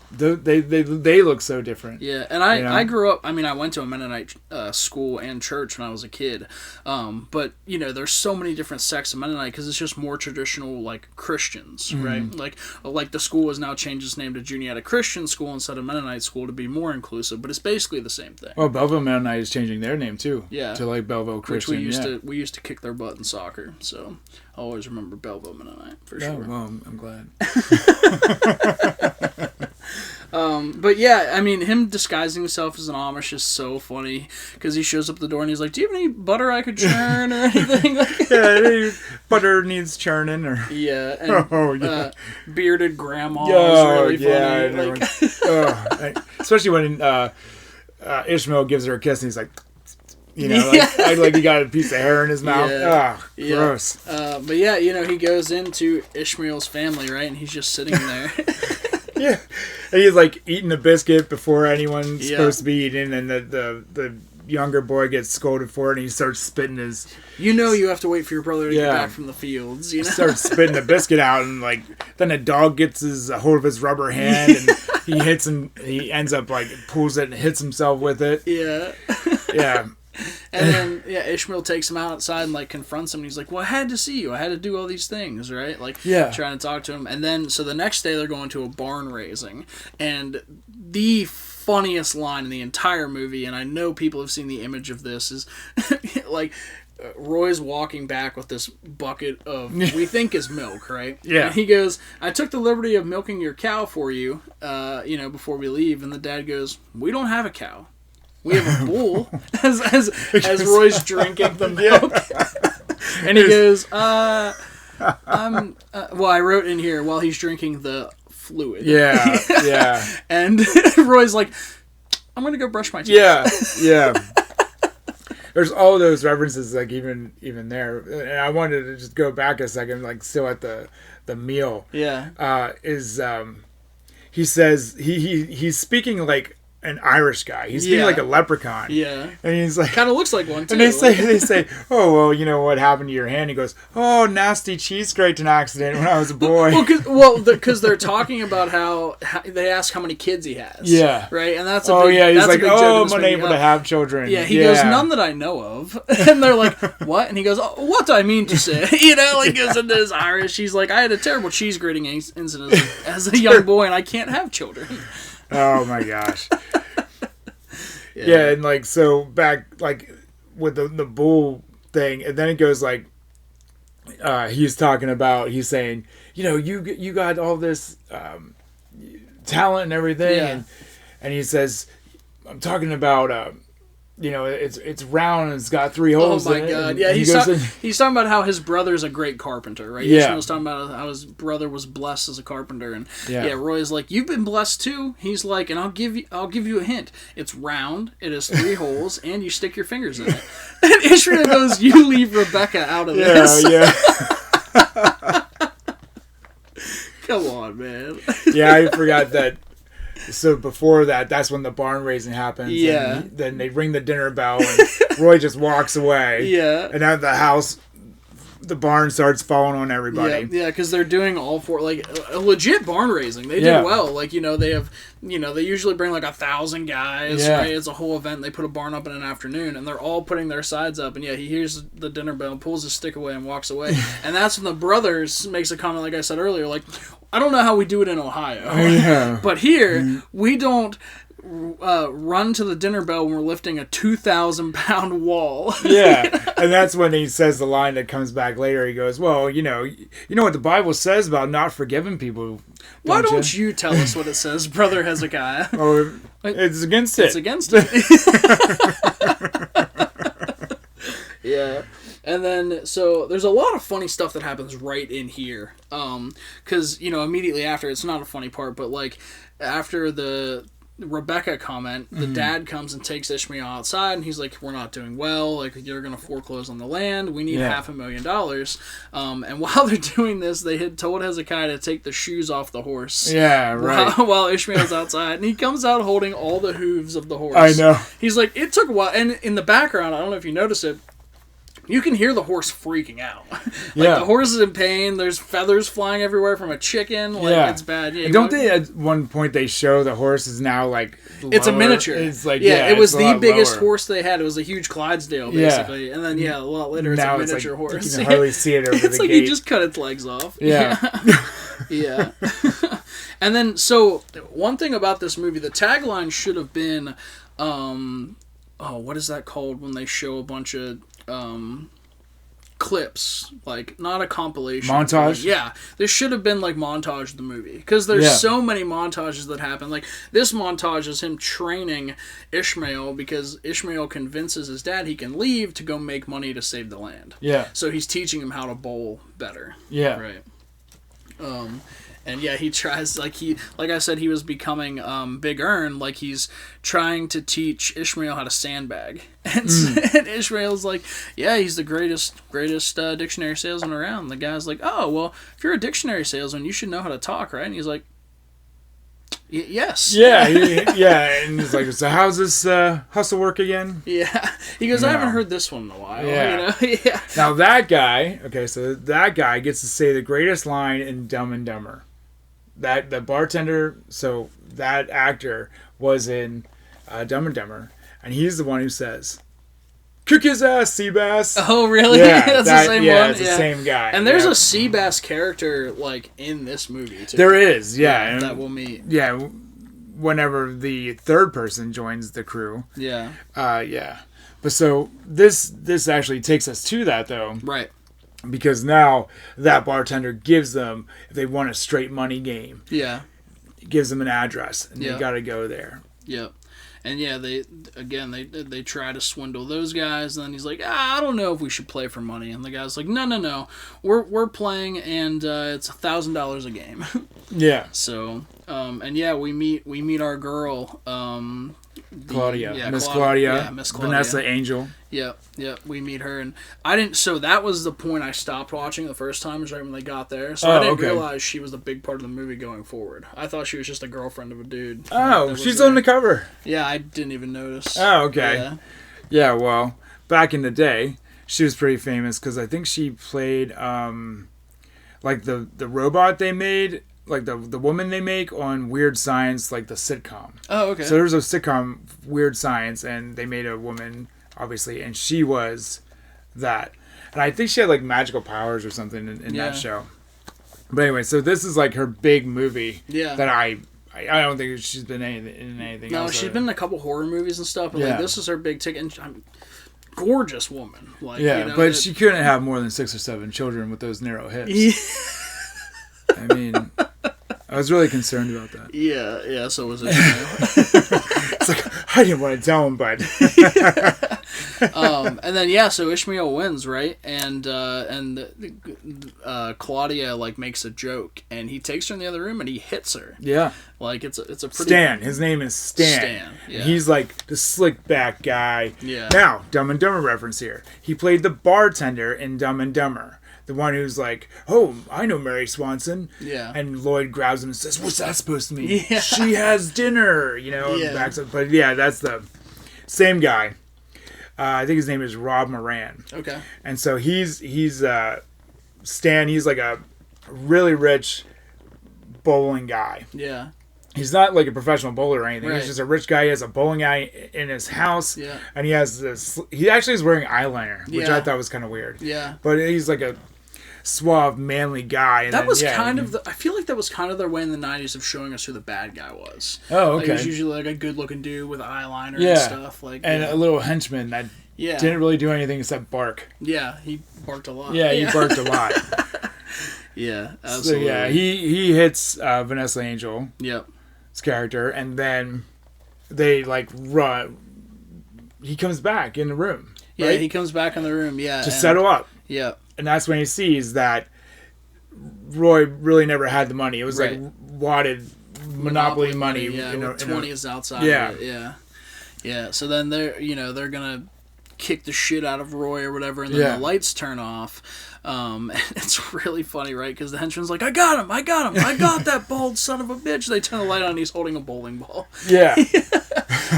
They look so different. Yeah, and I grew up. I mean, I went to a Mennonite school and church when I was a kid. But you know, there's so many different sects of Mennonite because it's just more traditional, like Christians, right? Like the school has now changed its name to Juniata Christian School instead of Mennonite School to be more inclusive. But it's basically the same thing. Well, Belleville Mennonite is changing their name too. Yeah, to like Belleville Christian. Which we used to kick their butt in soccer. So I always remember Belleville Mennonite for sure. Well, I'm glad. But yeah, I mean, him disguising himself as an Amish is so funny because he shows up at the door and he's like, "Do you have any butter I could churn or anything?" Yeah, butter needs churning or and bearded grandma is really funny. Especially when Ishmael gives her a kiss and he's like. You know, like he got a piece of hair in his mouth. Gross. But yeah, you know, he goes into Ishmael's family, right? And he's just sitting there. Yeah. And he's like eating a biscuit before anyone's supposed to be eating, and the younger boy gets scolded for it, and he starts spitting his... You know you have to wait for your brother to get back from the fields, you know? He starts spitting the biscuit out, and like then a dog gets a hold of his rubber hand, and he hits him, he ends up like pulls it and hits himself with it. Yeah. Yeah. And then, Ishmael takes him outside and, like, confronts him. And he's like, well, I had to see you. I had to do all these things, right? Like, trying to talk to him. And then, so the next day they're going to a barn raising. And the funniest line in the entire movie, and I know people have seen the image of this, is, like, Roy's walking back with this bucket of, we think is milk, right? Yeah. And he goes, I took the liberty of milking your cow for you, before we leave. And the dad goes, we don't have a cow. We have a bull, as Roy's drinking the milk. And he goes, well, I wrote in here, while he's drinking the fluid. Yeah. And Roy's like, I'm going to go brush my teeth. Yeah. There's all those references, like, even there. And I wanted to just go back a second, like, still at the meal. Yeah. He says, he's speaking like, an Irish guy. He's speaking like a leprechaun. Yeah. And he's like... Kind of looks like one, too. And they say, oh, well, you know what happened to your hand? He goes, oh, nasty cheese grating accident when I was a boy. Because they're talking about how they ask how many kids he has. Yeah. Right? And that's he's like, I'm unable to have children. Yeah, he goes, none that I know of. And they're like, what? And he goes, oh, what do I mean to say? You know, like, goes into his Irish. He's like, I had a terrible cheese grating incident as a young boy, and I can't have children. Oh my gosh. Yeah, and like so back like with the bull thing, and then it goes like he's saying, you know, you got all this talent and everything, and he says, I'm talking about you know, it's round and it's got 3 holes in it. Oh my God! Yeah, he's talking about how his brother's a great carpenter, right? Yeah. Ishmael's talking about how his brother was blessed as a carpenter, and Roy's like, you've been blessed too. He's like, and I'll give you a hint. It's round. It has 3 holes, and you stick your fingers in it. And Ishmael goes, you leave Rebecca out of this. Yeah. Come on, man. Yeah, I forgot that. So before that's when the barn raising happens. Yeah. And then they ring the dinner bell and Roy just walks away. Yeah. And at the house, the barn starts falling on everybody. Yeah, because they're doing all 4, like, a legit barn raising. They did well. Like, you know, they have, you know, they usually bring like 1,000 guys, right? It's a whole event. They put a barn up in an afternoon, and they're all putting their sides up. And he hears the dinner bell, pulls his stick away, and walks away. And that's when the brothers makes a comment, like I said earlier, like, I don't know how we do it in Ohio, but here we don't run to the dinner bell when we're lifting a 2,000-pound wall. Yeah, and that's when he says the line that comes back later. He goes, "Well, you know what the Bible says about not forgiving people. Why don't you tell us what it says, Brother Hezekiah?" Oh, it's against it. It's against it. Yeah. And then, so there's a lot of funny stuff that happens right in here. Because, immediately after, it's not a funny part, but, like, after the Rebecca comment, the dad comes and takes Ishmael outside, and he's like, we're not doing well, like, you're going to foreclose on the land, we need $500,000. And while they're doing this, they had told Hezekiah to take the shoes off the horse. Yeah, right. While Ishmael's outside, and he comes out holding all the hooves of the horse. I know. He's like, it took a while, and in the background, I don't know if you notice it, you can hear the horse freaking out. The horse is in pain. There's feathers flying everywhere from a chicken. It's bad. Yeah, don't they at one point they show the horse is now like lower? It's a miniature. It's like it was the biggest horse they had. It was a huge Clydesdale basically, and then a lot later it's now a miniature horse. You can hardly see it over the gate. It's like he just cut its legs off. Yeah. Yeah. And then one thing about this movie, the tagline should have been, what is that called when they show a bunch of clips, like not a compilation montage. This should have been like montage of the movie, because there's so many montages that happen. Like this montage is him training Ishmael, because Ishmael convinces his dad he can leave to go make money to save the land. So he's teaching him how to bowl better. Right. And he tries, like I said, he was becoming Big Ern, like he's trying to teach Ishmael how to sandbag. And, and Ishmael's like, he's the greatest dictionary salesman around. The guy's like, oh, well, if you're a dictionary salesman, you should know how to talk, right? And he's like, yes. And he's like, so how's this hustle work again? He goes, I haven't heard this one in a while. Now that guy, that guy gets to say the greatest line in Dumb and Dumber. That the bartender, so that actor was in Dumb and Dumber, and he's the one who says, "Kick his ass, Seabass." Oh, really? Yeah, that's the same one. It's the same guy. And there's a Seabass character like in this movie too. There is, and that we'll meet. Yeah, whenever the third person joins the crew. But so this actually takes us to that though, right? Because now that bartender gives them, if they want a straight money game, gives them an address, and they got to go there. And they try to swindle those guys, and then he's like, I don't know if we should play for money. And the guy's like, no, we're playing, and it's $1,000 a game. So, we meet our girl, Claudia, Miss Claudia, Vanessa Angel. We meet her, and I didn't. So that was the point I stopped watching the first time, was right when they got there. So I didn't realize she was the big part of the movie going forward. I thought she was just a girlfriend of a dude. Oh, she's on the cover. I didn't even notice. Oh, okay. Well, back in the day, she was pretty famous because I think she played like the robot they made. Like the woman they make on Weird Science, like the sitcom. Oh, okay. So there's a sitcom, Weird Science, and they made a woman, obviously, and she was that. And I think she had like magical powers or something in that show. But anyway, so this is like her big movie. That I don't think she's been in anything else. No, she's been in a couple horror movies and stuff. But like this is her big ticket. And gorgeous woman. Like but she couldn't have more than 6 or 7 children with those narrow hips. I mean, I was really concerned about that. So was it. It's like, I didn't want to tell him, but. And then, so Ishmael wins, right? And Claudia, like, makes a joke, and he takes her in the other room, and he hits her. Like, it's a pretty... Stan. His name is Stan. He's, like, the slick-back guy. Now, Dumb and Dumber reference here. He played the bartender in Dumb and Dumber. The one who's like, oh, I know Mary Swanson. And Lloyd grabs him and says, what's that supposed to mean? She has dinner, and backs up. But that's the same guy. I think his name is Rob Moran. Okay. And so he's Stan, he's like a really rich bowling guy. He's not like a professional bowler or anything. He's just a rich guy. He has a bowling alley in his house. And he has this, he actually is wearing eyeliner, which I thought was kind of weird. But he's like a suave, manly guy. And that was kind of I feel like that was kind of their way in the 90s of showing us who the bad guy was. Oh, okay. Like, he was usually like a good-looking dude with eyeliner and stuff. Like, and a little henchman that didn't really do anything except bark. He barked a lot. He barked a lot. Absolutely. So, he hits Vanessa Angel. His character, and then they like run. He comes back in the room. Right? He comes back in the room. To settle up. Yeah. And that's when he sees that Roy really never had the money. It was like wadded Monopoly money. Yeah, 20 is outside yeah. of it. Yeah. Yeah, so then they're going to kick the shit out of Roy or whatever, and then the lights turn off. And it's really funny, right? Because the henchman's like, I got him, I got that bald son of a bitch. They turn the light on, and he's holding a bowling ball. Yeah.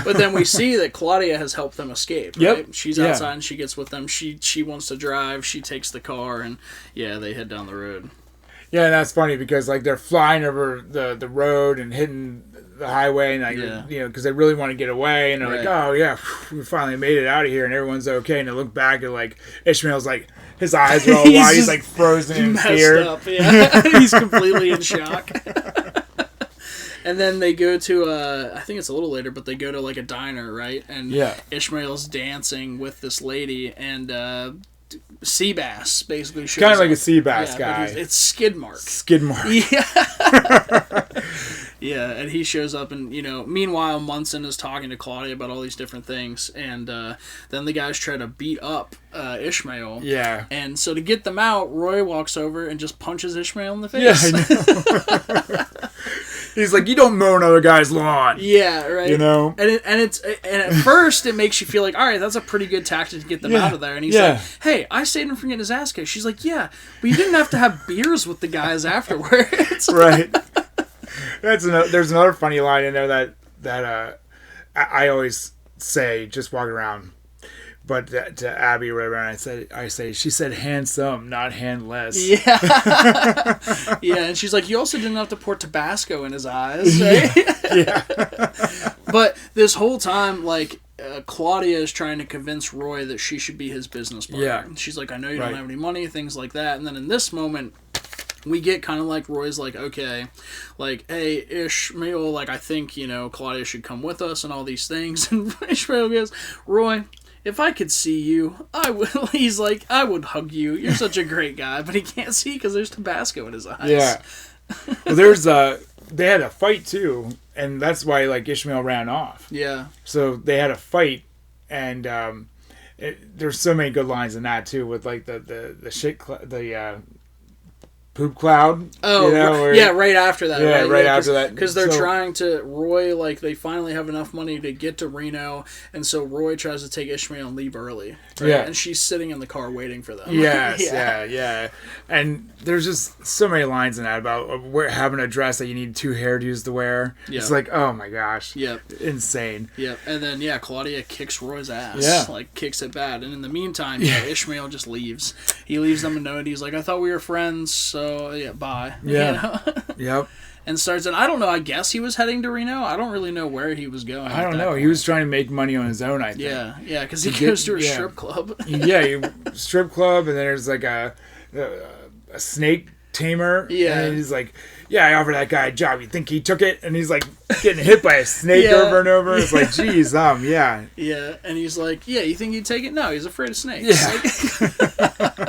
But then we see that Claudia has helped them escape, right? Yep. She's outside, and she gets with them. She wants to drive. She takes the car, and, they head down the road. Yeah, and that's funny because, like, they're flying over the road and hitting the highway, and, like, because they really want to get away, and they're like, oh, yeah, we finally made it out of here, and everyone's okay, and they look back at, like, Ishmael's, like, his eyes are all wide, he's, like, frozen in fear. Up, yeah. He's completely in shock. And then they go to, I think it's a little later, but they go to, like, a diner, right? And Ishmael's dancing with this lady, and, sea bass basically shows kind of like up. a sea bass guy. It's Skidmark. Yeah. Yeah, and he shows up, and meanwhile Munson is talking to Claudia about all these different things, and then the guys try to beat up Ishmael. Yeah. And so to get them out, Roy walks over and just punches Ishmael in the face. Yeah, I know. He's like, you don't mow another guy's lawn. Yeah, right. And at first it makes you feel like, all right, that's a pretty good tactic to get them out of there. And he's like, hey, I saved him from getting his ass kicked. She's like, yeah, but you didn't have to have beers with the guys afterwards. Right. There's another funny line in there that I always say just walking around. But to Abby or whatever, and I say, she said handsome, not handless. Yeah. Yeah, and she's like, you also didn't have to pour Tabasco in his eyes, right? Yeah. But this whole time, like, Claudia is trying to convince Roy that she should be his business partner. Yeah. She's like, I know you don't have any money, things like that. And then in this moment, we get kind of like Roy's like, okay, like, hey, Ishmael, like, I think, Claudia should come with us and all these things. And Ishmael goes, Roy, if I could see you, I would. He's like, I would hug you. You're such a great guy, but he can't see because there's Tabasco in his eyes. Yeah. Well, they had a fight too, and that's why like Ishmael ran off. Yeah. So they had a fight, and there's so many good lines in that too, with like the poop cloud. Oh, right after that. Yeah, right after that. Because they're trying to, Roy, like, they finally have enough money to get to Reno, and so Roy tries to take Ishmael and leave early. Right? Yeah. And she's sitting in the car waiting for them. Yes, yeah. And there's just so many lines in that about having a dress that you need 2 hairdos to wear. Yep. It's like, oh my gosh. Yep. Insane. Yep. And then, Claudia kicks Roy's ass. Yeah. Like, kicks it bad. And in the meantime, Ishmael just leaves. He leaves them a note. He's like, I thought we were friends, so bye. Yeah. Yep. And starts, and I don't know, I guess he was heading to Reno. I don't really know where he was going. I don't know. He was trying to make money on his own, I think. Yeah, because he goes to a strip club. Strip club, and then there's like a snake tamer. Yeah. And he's like, I offered that guy a job. You think he took it? And he's like getting hit by a snake over and over. It's like, geez, yeah. Yeah, and he's like, you think he'd take it? No, he's afraid of snakes. Yeah.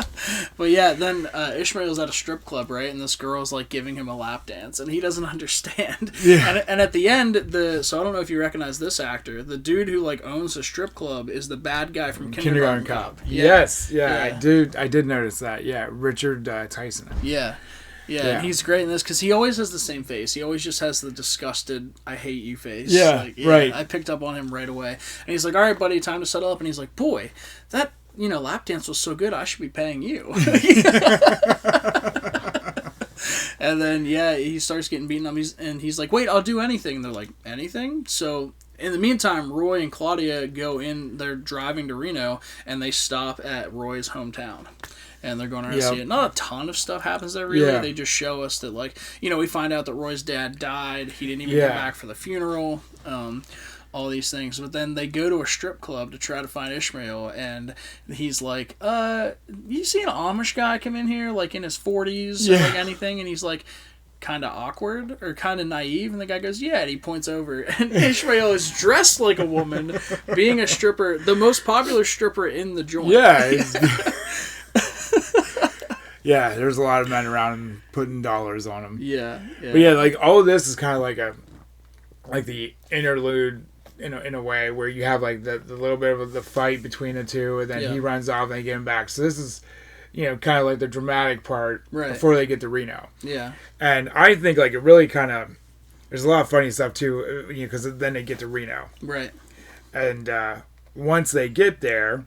But then Ishmael's at a strip club, right? And this girl's like giving him a lap dance, and he doesn't understand. Yeah. And at the end, so I don't know if you recognize this actor. The dude who like owns the strip club is the bad guy from Kindergarten Cop. Yeah. Yes, I did notice that. Yeah, Richard Tyson. Yeah. Yeah, and he's great in this because he always has the same face. He always just has the disgusted, I hate you face. Yeah, right. I picked up on him right away. And he's like, all right, buddy, time to settle up. And he's like, boy, that, lap dance was so good, I should be paying you. And then, he starts getting beaten up. And he's like, wait, I'll do anything. And they're like, anything? So in the meantime, Roy and Claudia go in, they're driving to Reno, and they stop at Roy's hometown. And they're going around to see it. Not a ton of stuff happens there, really. Yeah. They just show us that, like, we find out that Roy's dad died. He didn't even come back for the funeral. All these things. But then they go to a strip club to try to find Ishmael. And he's like, you see an Amish guy come in here, like, in his 40s or, like, anything? And he's like, kind of awkward or kind of naive. And the guy goes, yeah. And he points over. And Ishmael is dressed like a woman, being a stripper, the most popular stripper in the joint. Yeah. Yeah, there's a lot of men around him putting dollars on him. Yeah. But like all of this is kind of like the interlude in a way where you have like the little bit of the fight between the two, and then he runs off and they get him back. So this is kind of like the dramatic part before they get to Reno. Yeah. And I think like it really kind of, there's a lot of funny stuff too, because then they get to Reno. Right. And once they get there,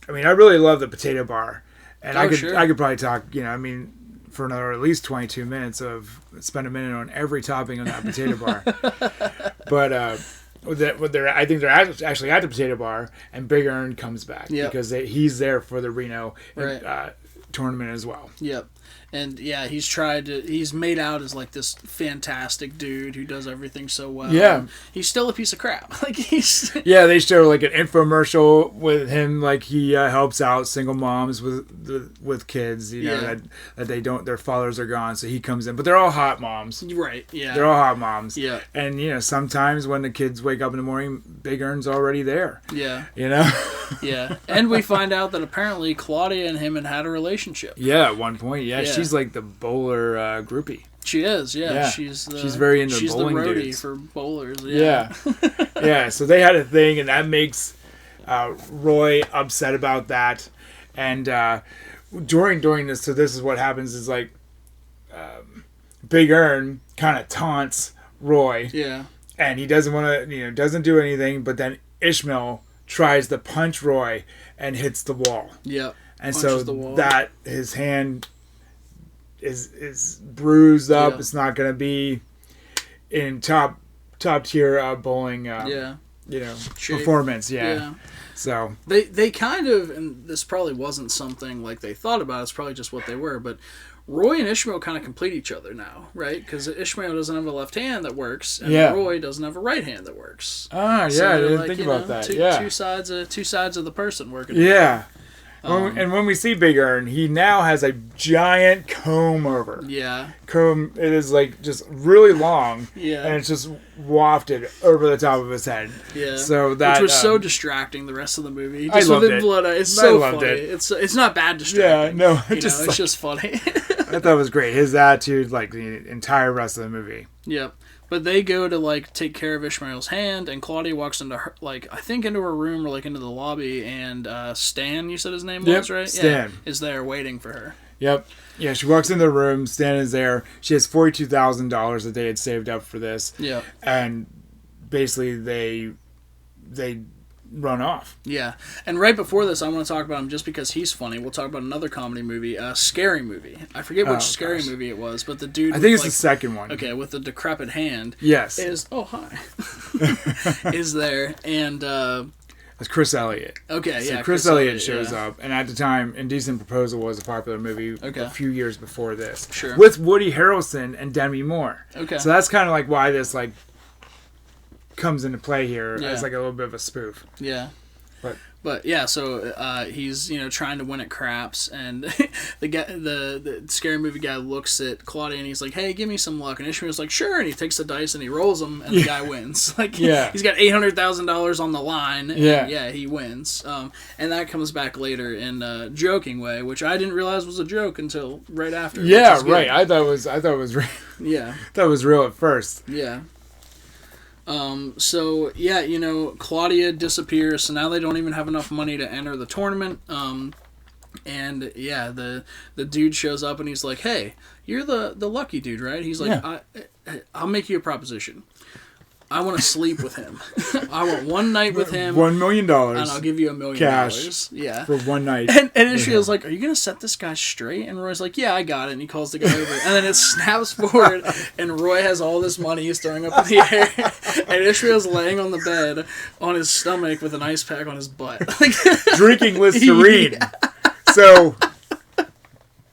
I mean, I really love the potato bar. And I could probably talk, for another at least 22 minutes spend a minute on every topping on that potato bar. But I think they're actually at the potato bar, and Big Earn comes back because he's there for the Reno tournament as well. Yep. And yeah, he's made out as like this fantastic dude who does everything so well. Yeah. He's still a piece of crap. Yeah, they show like an infomercial with him, like he helps out single moms with kids, that they don't, their fathers are gone, so he comes in. But they're all hot moms. Right, yeah. They're all hot moms. Yeah. And sometimes when the kids wake up in the morning, Big Earn's already there. Yeah. Yeah. And we find out that apparently Claudia and him had a relationship. Yeah, at one point. Yeah. She's like the bowler groupie. She is, yeah. She's very into bowling dudes. She's the roadie for bowlers. Yeah. Yeah, so they had a thing, and that makes Roy upset about that. And during this, so this is what happens is like Big Earn kind of taunts Roy. Yeah. And he doesn't want to, doesn't do anything, but then Ishmael tries to punch Roy and hits the wall. Yep. And so that his hand is bruised up. It's not going to be in top tier bowling performance. Yeah. So they kind of, and this probably wasn't something like they thought about, it's probably just what they were, but Roy and Ishmael kind of complete each other now, right? Because Ishmael doesn't have a left hand that works, and Roy doesn't have a right hand that works. Ah, yeah, so I didn't think about that. Two sides of the person working. Yeah. And when we see Big Earn, he now has a giant comb over. Yeah. Comb, it is like just really long. Yeah. And it's just wafted over the top of his head. Yeah. So that, which was so distracting the rest of the movie. I loved it. It's so funny. It's not bad distracting. Yeah, no. It's just funny. I thought it was great. His attitude, like the entire rest of the movie. Yep. But they go to, like, take care of Ishmael's hand, and Claudia walks into her, like, I think into her room or, like, into the lobby, and Stan, you said his name was, right? Stan. Yeah, is there waiting for her. Yep. Yeah, she walks into the room, Stan is there. She has $42,000 that they had saved up for this. Yep. And basically they run off. Yeah. And right before this, I want to talk about him just because he's funny. We'll talk about another comedy movie, Scary Movie. I forget which Scary Movie it was, but the dude... I think it's the second one. Okay, with the decrepit hand. Yes. Hi. is there, and... it's Chris Elliott. Okay, so Chris Elliott shows up, and at the time, Indecent Proposal was a popular movie a few years before this. Sure. With Woody Harrelson and Demi Moore. Okay. So that's kind of like why this, like, comes into play here as like a little bit of a spoof. Yeah. But yeah, so he's trying to win at craps, and the Scary Movie guy looks at Claudia and he's like, "Hey, give me some luck." And Ishmael's like, "Sure," and he takes the dice and he rolls them, and the guy wins. Like, he's got $800,000 on the line. And he wins. And that comes back later in a joking way, which I didn't realize was a joke until right after. Yeah, right. I thought it was real. Yeah. Thought it was real at first. Yeah. So yeah, Claudia disappears, so now they don't even have enough money to enter the tournament. And yeah, the dude shows up and he's like, "Hey, you're the lucky dude, right?" He's like, I'll make you a proposition. I want to sleep with him. I want one night with him. $1 million. And I'll give you $1 million. Cash. Yeah. For one night. And Ishmael's like, "Are you going to set this guy straight?" And Roy's like, "Yeah, I got it." And he calls the guy over. And then it snaps forward, and Roy has all this money he's throwing up in the air. And Ishmael's laying on the bed on his stomach with an ice pack on his butt. Drinking Listerine. Yeah. So...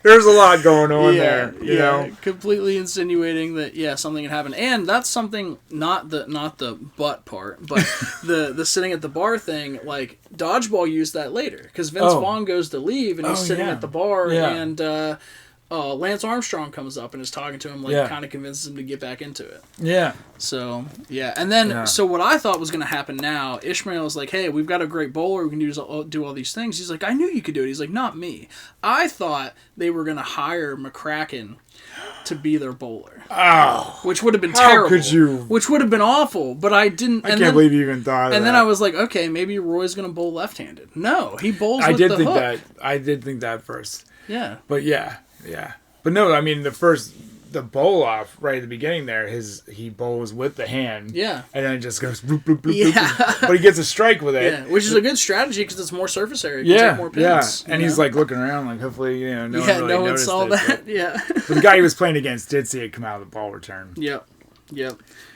there's a lot going on there, you know. Completely insinuating that something had happened, and that's something not the butt part, but the sitting at the bar thing. Like Dodgeball used that later because Vince Vaughn goes to leave and he's sitting at the bar, and Lance Armstrong comes up and is talking to him, kind of convinces him to get back into it. Yeah. So and then so what I thought was going to happen now, Ishmael's like, "Hey, we've got a great bowler. We can do all these things." He's like, "I knew you could do it." He's like, "Not me. I thought they were going to hire McCracken to be their bowler." Oh, which would have been terrible. How could you? Which would have been awful, but I didn't. I can't believe you even thought of that. And then I was like, okay, maybe Roy's going to bowl left-handed. No, he bowls with the hook. I did think that first. Yeah. But yeah. But no, I mean the bowl off right at the beginning there, he bowls with the hand. Yeah. And then it just goes bloop, bloop, bloop, bloop. But he gets a strike with it. Yeah, which is a good strategy because it's more surface area. You can take more pins, And he's like looking around like hopefully, no one really noticed saw it, that. Yeah. But the guy he was playing against did see it come out of the ball return. Yep.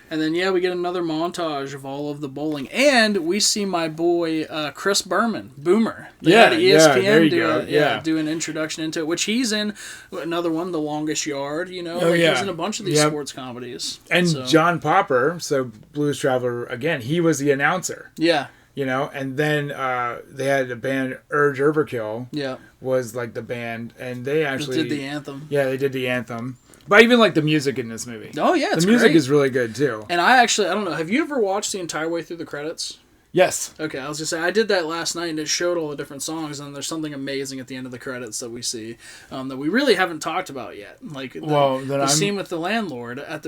And then, we get another montage of all of the bowling. And we see my boy, Chris Berman, Boomer. They had ESPN do an introduction into it, which he's in another one, The Longest Yard, He's in a bunch of these sports comedies. And John Popper, so Blues Traveler, again, he was the announcer. Yeah. And then they had the band Urge Overkill. Yeah. Was like the band, and they actually did the anthem. Yeah, they did the anthem. But I even like the music in this movie. Oh, yeah, it's the music great. is really good, too. And I don't know, have you ever watched the entire way through the credits? Yes. Okay, I was going to say, I did that last night, and it showed all the different songs, and there's something amazing at the end of the credits that we see that we really haven't talked about yet. Like, the scene with the landlord at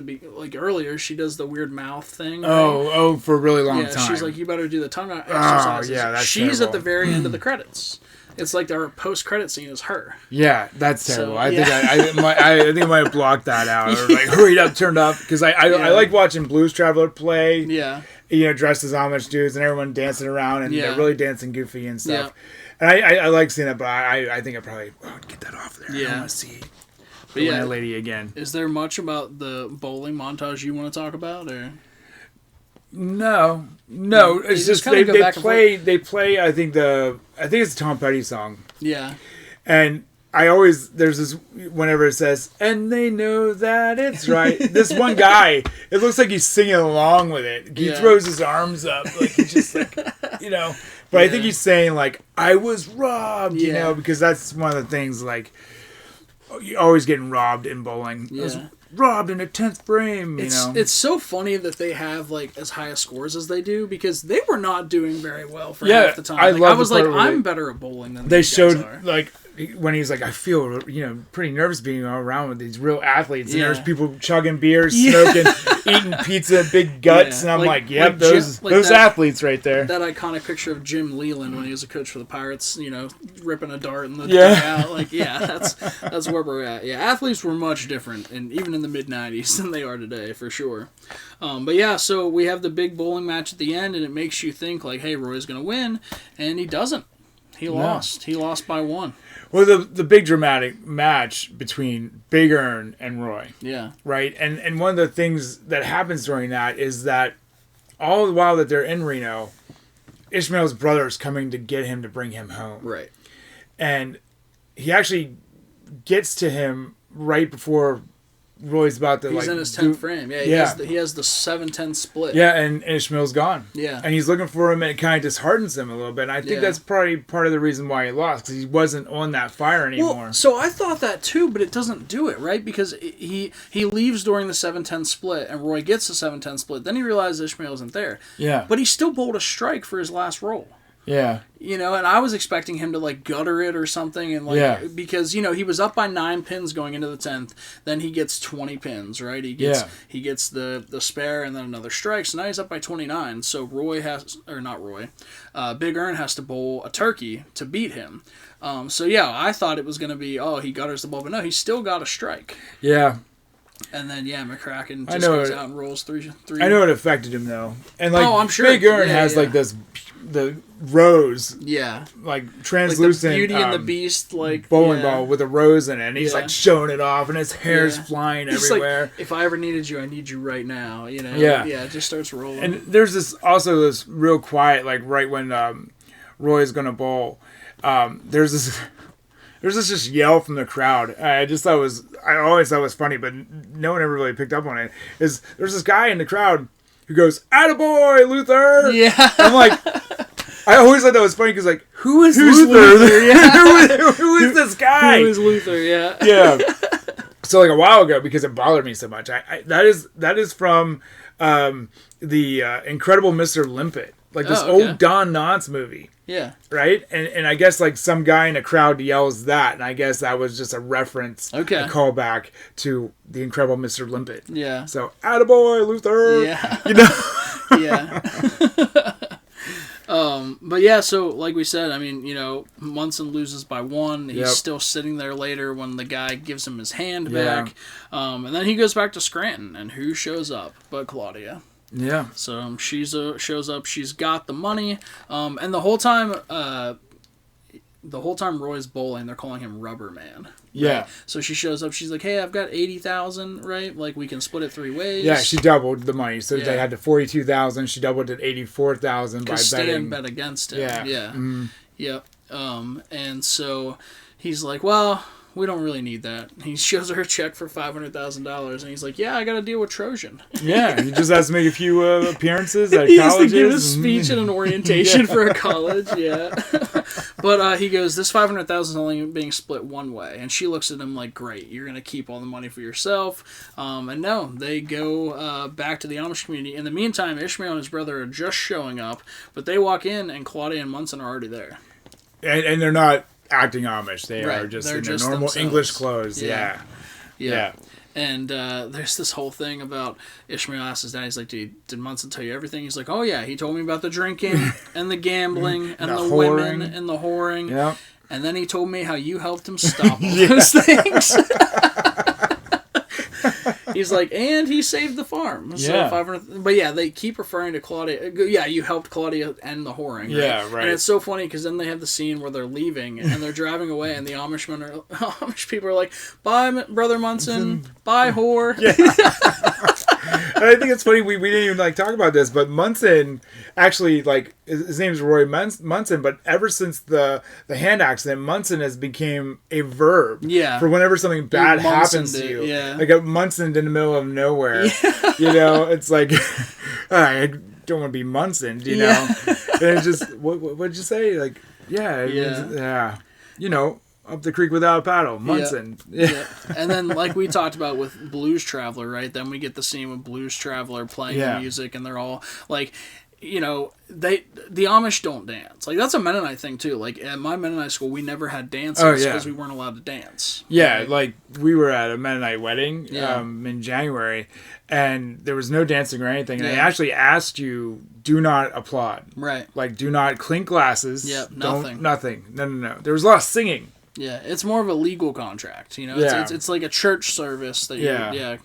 earlier, she does the weird mouth thing. Right? For a really long time. Yeah, she's like, you better do the tongue exercises. Oh, yeah, that's She's terrible. At the very end of the credits. It's like our post-credit scene is her. Yeah, that's terrible. I think I might have blocked that out or hurried up, turned up because I like watching Blues Traveler play. Yeah. Dressed as Amish dudes and everyone dancing around and they're really dancing goofy and stuff. Yeah. And I like seeing it, but I think I probably get that off there. Yeah. I want to see that lady again. Is there much about the bowling montage you want to talk about, or? No. It's just they play. I think it's a Tom Petty song. Yeah. And there's this whenever it says, and they know that it's right. This one guy, it looks like he's singing along with it. He throws his arms up like he's just like, But I think he's saying like, I was robbed, because that's one of the things like, you're always getting robbed in bowling. Yeah. Robbed in a 10th frame, It's so funny that they have like as high a scores as they do because they were not doing very well for half the time. I was like, I'm better at bowling than these guys are. Like when he's like, I feel pretty nervous being around with these real athletes, and there's people chugging beers, smoking, eating pizza, big guts, and I'm like, yep, those athletes right there. That iconic picture of Jim Leland when he was a coach for the Pirates, ripping a dart in the dugout. That's where we're at. Yeah, athletes were much different, and even in the mid '90s than they are today, for sure. So we have the big bowling match at the end, and it makes you think like, hey, Roy's gonna win, and he doesn't. He lost. He lost by 1. Well, the big dramatic match between Big Ern and Roy. Yeah. Right? And one of the things that happens during that is that all the while that they're in Reno, Ishmael's brother is coming to get him to bring him home. Right. And he actually gets to him right before Roy's about to He's in his 10th frame. Yeah, he has the 7-10 split. Yeah, and Ishmael's gone. Yeah. And he's looking for him, and it kind of disheartens him a little bit. And I think that's probably part of the reason why he lost, because he wasn't on that fire anymore. Well, so I thought that too, but it doesn't do it, right? Because he leaves during the 7-10 split, and Roy gets the 7-10 split. Then he realizes Ishmael isn't there. Yeah. But he still bowled a strike for his last roll. Yeah. And I was expecting him to like gutter it or something, and because he was up by 9 pins going into the 10th. Then he gets 20 pins, right? He gets the spare and then another strike. So now he's up by 29. So Big Ern has to bowl a turkey to beat him. I thought it was going to be he gutters the ball, but no, he still got a strike. Yeah. And then McCracken just goes out and rolls three. I know it affected him though, and I'm sure Big Ern has like the rose, like translucent, like the Beauty and the Beast, like bowling ball with a rose in it, and he's like showing it off, and his hair's flying everywhere. Like, if I ever needed you, I need you right now. It just starts rolling. And there's this real quiet, like right when Roy's gonna bowl, there's this just yell from the crowd. I always thought it was funny, but no one ever really picked up on it. There's this guy in the crowd who goes, "Attaboy, Luther!" Yeah. I'm like, I always thought that was funny because like, who's Luther? Yeah. who is this guy? Who is Luther? Yeah. Yeah. So like a while ago, because it bothered me so much, that is from the Incredible Mr. Limpet, like this old Don Knotts movie. Yeah. Right? And I guess like some guy in a crowd yells that, and I guess that was just a reference, a callback to the Incredible Mr. Limpet. Yeah. So, attaboy, Luther! Yeah. Yeah. But yeah, so like we said, I mean, Munson loses by 1. He's still sitting there later when the guy gives him his hand back. And then he goes back to Scranton, and who shows up but Claudia? Yeah. So she shows up. She's got the money, and the whole time Roy's bowling, they're calling him Rubber Man. Yeah. Right? So she shows up. She's like, "Hey, I've got 80,000. Right? Like we can split it 3 ways." Yeah, she doubled the money. So they had to 42,000. She doubled it 84,000 by betting. Stan bet against him. Yeah. Mm-hmm. Yep. And so he's like, "Well, we don't really need that." He shows her a check for $500,000, and he's like, "Yeah, I got to deal with Trojan." Yeah, he just has to make a few appearances at he colleges. He has to give a speech and an orientation for a college. Yeah. But he goes, "This $500,000 is only being split 1 way," and she looks at him like, "Great, you're gonna keep all the money for yourself." And no, they go back to the Amish community. In the meantime, Ishmael and his brother are just showing up, but they walk in, and Claudia and Munson are already there. And they're not acting Amish. They are just in their normal themselves. English clothes. Yeah. And there's this whole thing about Ishmael asks his dad, he's like, did Munson tell you everything? He's like, "Oh yeah, he told me about the drinking and the gambling and the women and the whoring. Yeah. And then he told me how you helped him stop all those things." He's like, "And he saved the farm." So 500. But yeah, they keep referring to Claudia. Yeah, you helped Claudia end the whoring. Right? Yeah, right. And it's so funny because then they have the scene where they're leaving and they're driving away, and the Amish people are like, "Bye, Brother Munson. Bye, whore." Yeah. And I think it's funny we didn't even talk about this, but Munson actually his name is Roy Munson, but ever since the hand accident, Munson has became a verb. Yeah. For whenever something bad happens to you. Yeah. Like a Munson in the middle of nowhere. Yeah. It's like I don't want to be Munson, you know. And it's just what'd you say? Like up the creek without a paddle, Munson. Yeah. And then, like we talked about with Blues Traveler, right? Then we get the scene with Blues Traveler playing the music, and they're all like, the Amish don't dance. Like that's a Mennonite thing too. Like at my Mennonite school, we never had dances because we weren't allowed to dance. Yeah, right? Like we were at a Mennonite wedding in January, and there was no dancing or anything. And they actually asked you, do not applaud. Right. Like do not clink glasses. Yep. Nothing. Nothing. No. There was a lot of singing. Yeah, it's more of a legal contract, It's like a church service that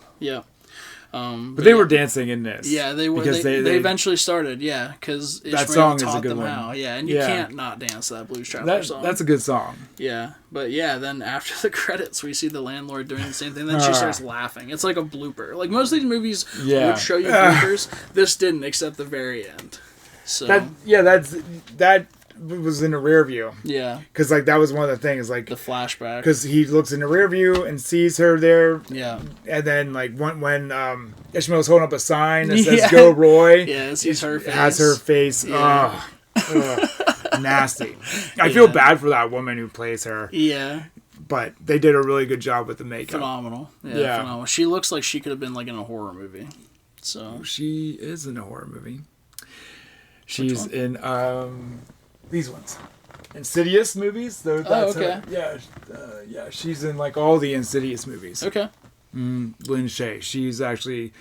but they were dancing in this. Yeah, they were. Because they eventually started. Yeah, because that song is a good one. How. Yeah, and you can't not dance that Blues Traveler song. That's a good song. Yeah, but then after the credits, we see the landlord doing the same thing. Then she starts laughing. It's like a blooper. Like most of these movies would show you bloopers. This didn't, except the very end. So that was in the rear view. Yeah. Because that was one of the things, like the flashback. Because he looks in the rear view and sees her there. Yeah. And then when Ishmael's holding up a sign that says "Go Roy," it sees her face. Has her face. Yeah. Nasty. I feel bad for that woman who plays her. Yeah. But they did a really good job with the makeup. Phenomenal. Yeah. Phenomenal. She looks like she could have been in a horror movie. So she is in a horror movie. She's in these ones, Insidious movies. Okay. She's in all the Insidious movies. Okay. Lynn Shay. She's actually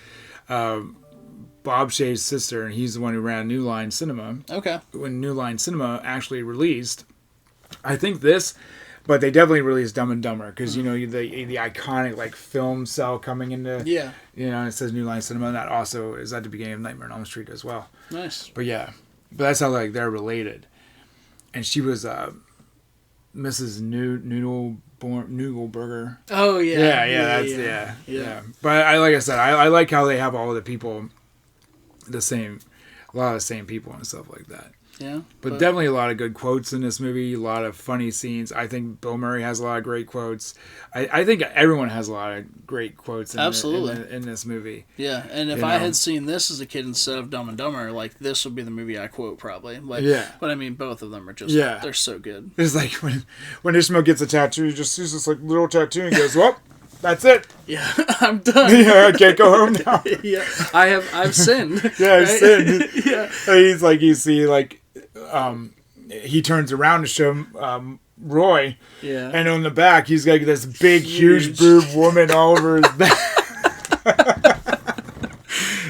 Bob Shay's sister, and he's the one who ran New Line Cinema. Okay. When New Line Cinema actually released, I think but they definitely released Dumb and Dumber because the iconic film cell coming into it says New Line Cinema, and that also is at the beginning of Nightmare on Elm Street as well. Nice. But that's how they're related. And she was Mrs. Noodleburger. Oh yeah. Yeah. But like I said, I like how they have all the people a lot of the same people and stuff like that. Yeah. But definitely a lot of good quotes in this movie, a lot of funny scenes. I think Bill Murray has a lot of great quotes. I think everyone has a lot of great quotes in this movie. Yeah, and if I had seen this as a kid instead of Dumb and Dumber, this would be the movie I quote probably. But I mean, both of them are just, they're so good. It's like when Ishmael gets a tattoo, he just sees this little tattoo and goes, well, that's it. Yeah, I'm done. I can't go home now. Yeah, I've sinned. I've sinned. Yeah. And he's you see he turns around to show Roy. Yeah. And on the back, he's got this big, huge boob woman all over his back.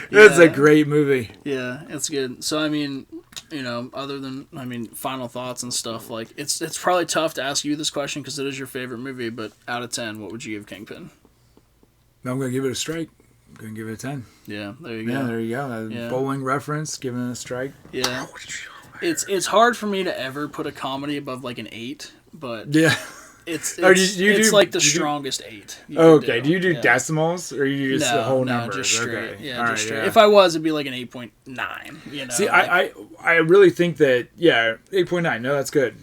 It's a great movie. Yeah, it's good. So, I mean, You know, other than, I mean, final thoughts and stuff, like, it's probably tough to ask you this question because it is your favorite movie, but out of 10, what would you give Kingpin? No, I'm going to give it a strike. I'm going to give it a 10. Yeah, there you go. Yeah, there you go. Bowling reference, giving it a strike. Yeah. It's hard for me to ever put a comedy above, like, an 8, but... Yeah. It's like the strongest 8. Okay. Do you do decimals or you just the whole number? No, just straight. Okay. Yeah, just straight. Yeah. If I was, it'd be like an 8.9. You know. See, I really think that 8.9. No, that's good.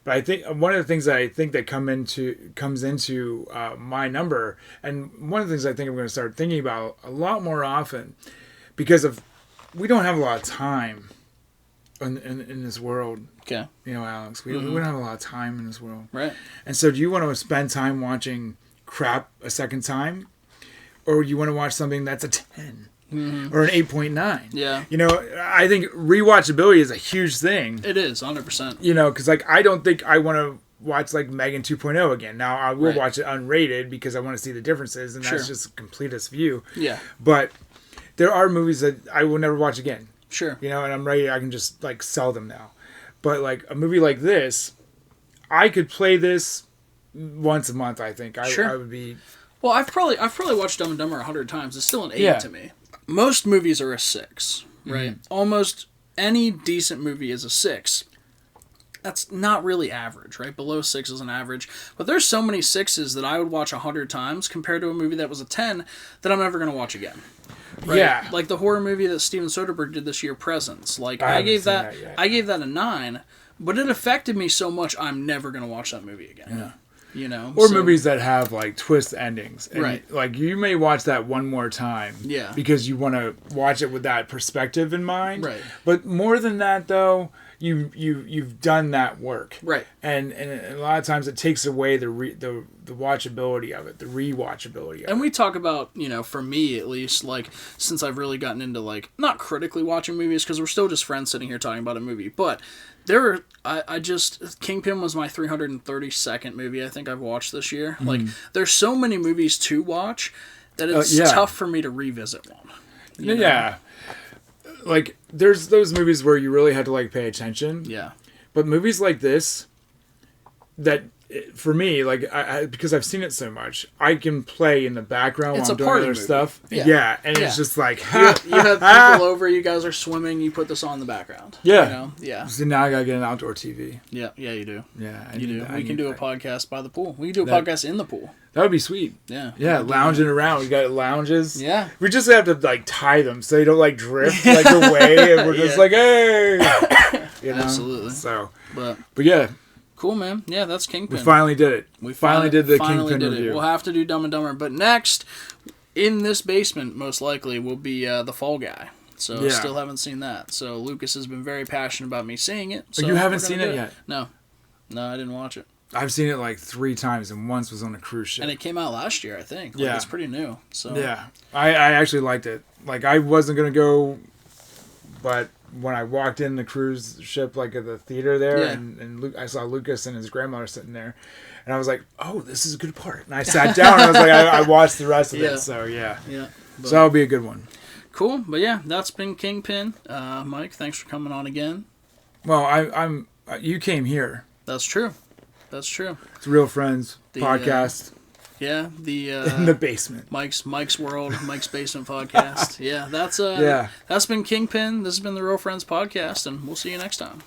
But I think one of the things that I think that comes into my number, and one of the things I think I'm going to start thinking about a lot more often, because we don't have a lot of time in this world. Okay. You know, Alex, we don't have a lot of time in this world. Right. And so do you want to spend time watching crap a second time? Or do you want to watch something that's a 10? Or an 8.9? Yeah. You know, I think rewatchability is a huge thing. It is, 100%. You know, because, like, I don't think I want to watch, like, Megan 2.0 again. Now, I will watch it unrated because I want to see the differences, and that's just the completest view. Yeah. But there are movies that I will never watch again. Sure. You know, and I'm ready, I can just, like, sell them now. But, like, a movie like this, I could play this once a month, I think. I would be... Well, I've probably watched Dumb and Dumber 100 times. It's still an 8 to me. Most movies are a 6, right? Almost any decent movie is a 6. That's not really average, right? Below 6 is an average. But there's so many 6s that I would watch 100 times compared to a movie that was a 10 that I'm never going to watch again. Right? Yeah. Like the horror movie that Steven Soderbergh did this year, Presence. Like I gave that a 9, but it affected me so much I'm never going to watch that movie again. Yeah. You know? Or movies that have like twist endings. And right. Like you may watch that one more time. Yeah. Because you want to watch it with that perspective in mind. Right. But more than that though, you've done that work. Right. And a lot of times it takes away the watchability of it, the rewatchability of it. And we talk about, you know, for me at least, like, since I've really gotten into, like, not critically watching movies, because we're still just friends sitting here talking about a movie, but Kingpin was my 332nd movie I think I've watched this year. Mm-hmm. Like, there's so many movies to watch that it's tough for me to revisit one. You know? Yeah. Like, there's those movies where you really had to, like, pay attention. Yeah. But movies like this, that, for me, like, because I've seen it so much, I can play in the background while I'm doing other stuff. Yeah. And it's just like... you have people over, you guys are swimming, you put this on in the background. Yeah. You know? Yeah. So now I gotta get an outdoor TV. Yeah, you do. Yeah. You do. We can do a podcast by the pool. We can do a podcast in the pool. That would be sweet. Yeah. Yeah, lounging around. We got lounges. Yeah. We just have to, like, tie them so they don't, like, drift, like, away. And we're just like, hey! You know? Absolutely. So, but yeah. Cool, man. Yeah, that's Kingpin. We finally did it. We finally did the Kingpin review. We'll have to do Dumb and Dumber. But next, in this basement, most likely, will be The Fall Guy. So, still haven't seen that. So, Lucas has been very passionate about me seeing it. So you haven't seen it yet? No, I didn't watch it. I've seen it like 3 times, and once was on a cruise ship. And it came out last year, I think. Like, it's pretty new. So yeah, I actually liked it. Like, I wasn't going to go, but when I walked in the cruise ship, like at the theater there, and I saw Lucas and his grandmother sitting there, and I was like, oh, this is a good part. And I sat down, and I was like, I watched the rest of it. So, yeah. So that'll be a good one. Cool. But, yeah, that's been Kingpin. Mike, thanks for coming on again. Well, you came here. That's true. It's Real Friends podcast. In the basement. Mike's World, Mike's Basement podcast. Yeah, that's been Kingpin. This has been the Real Friends podcast, and we'll see you next time.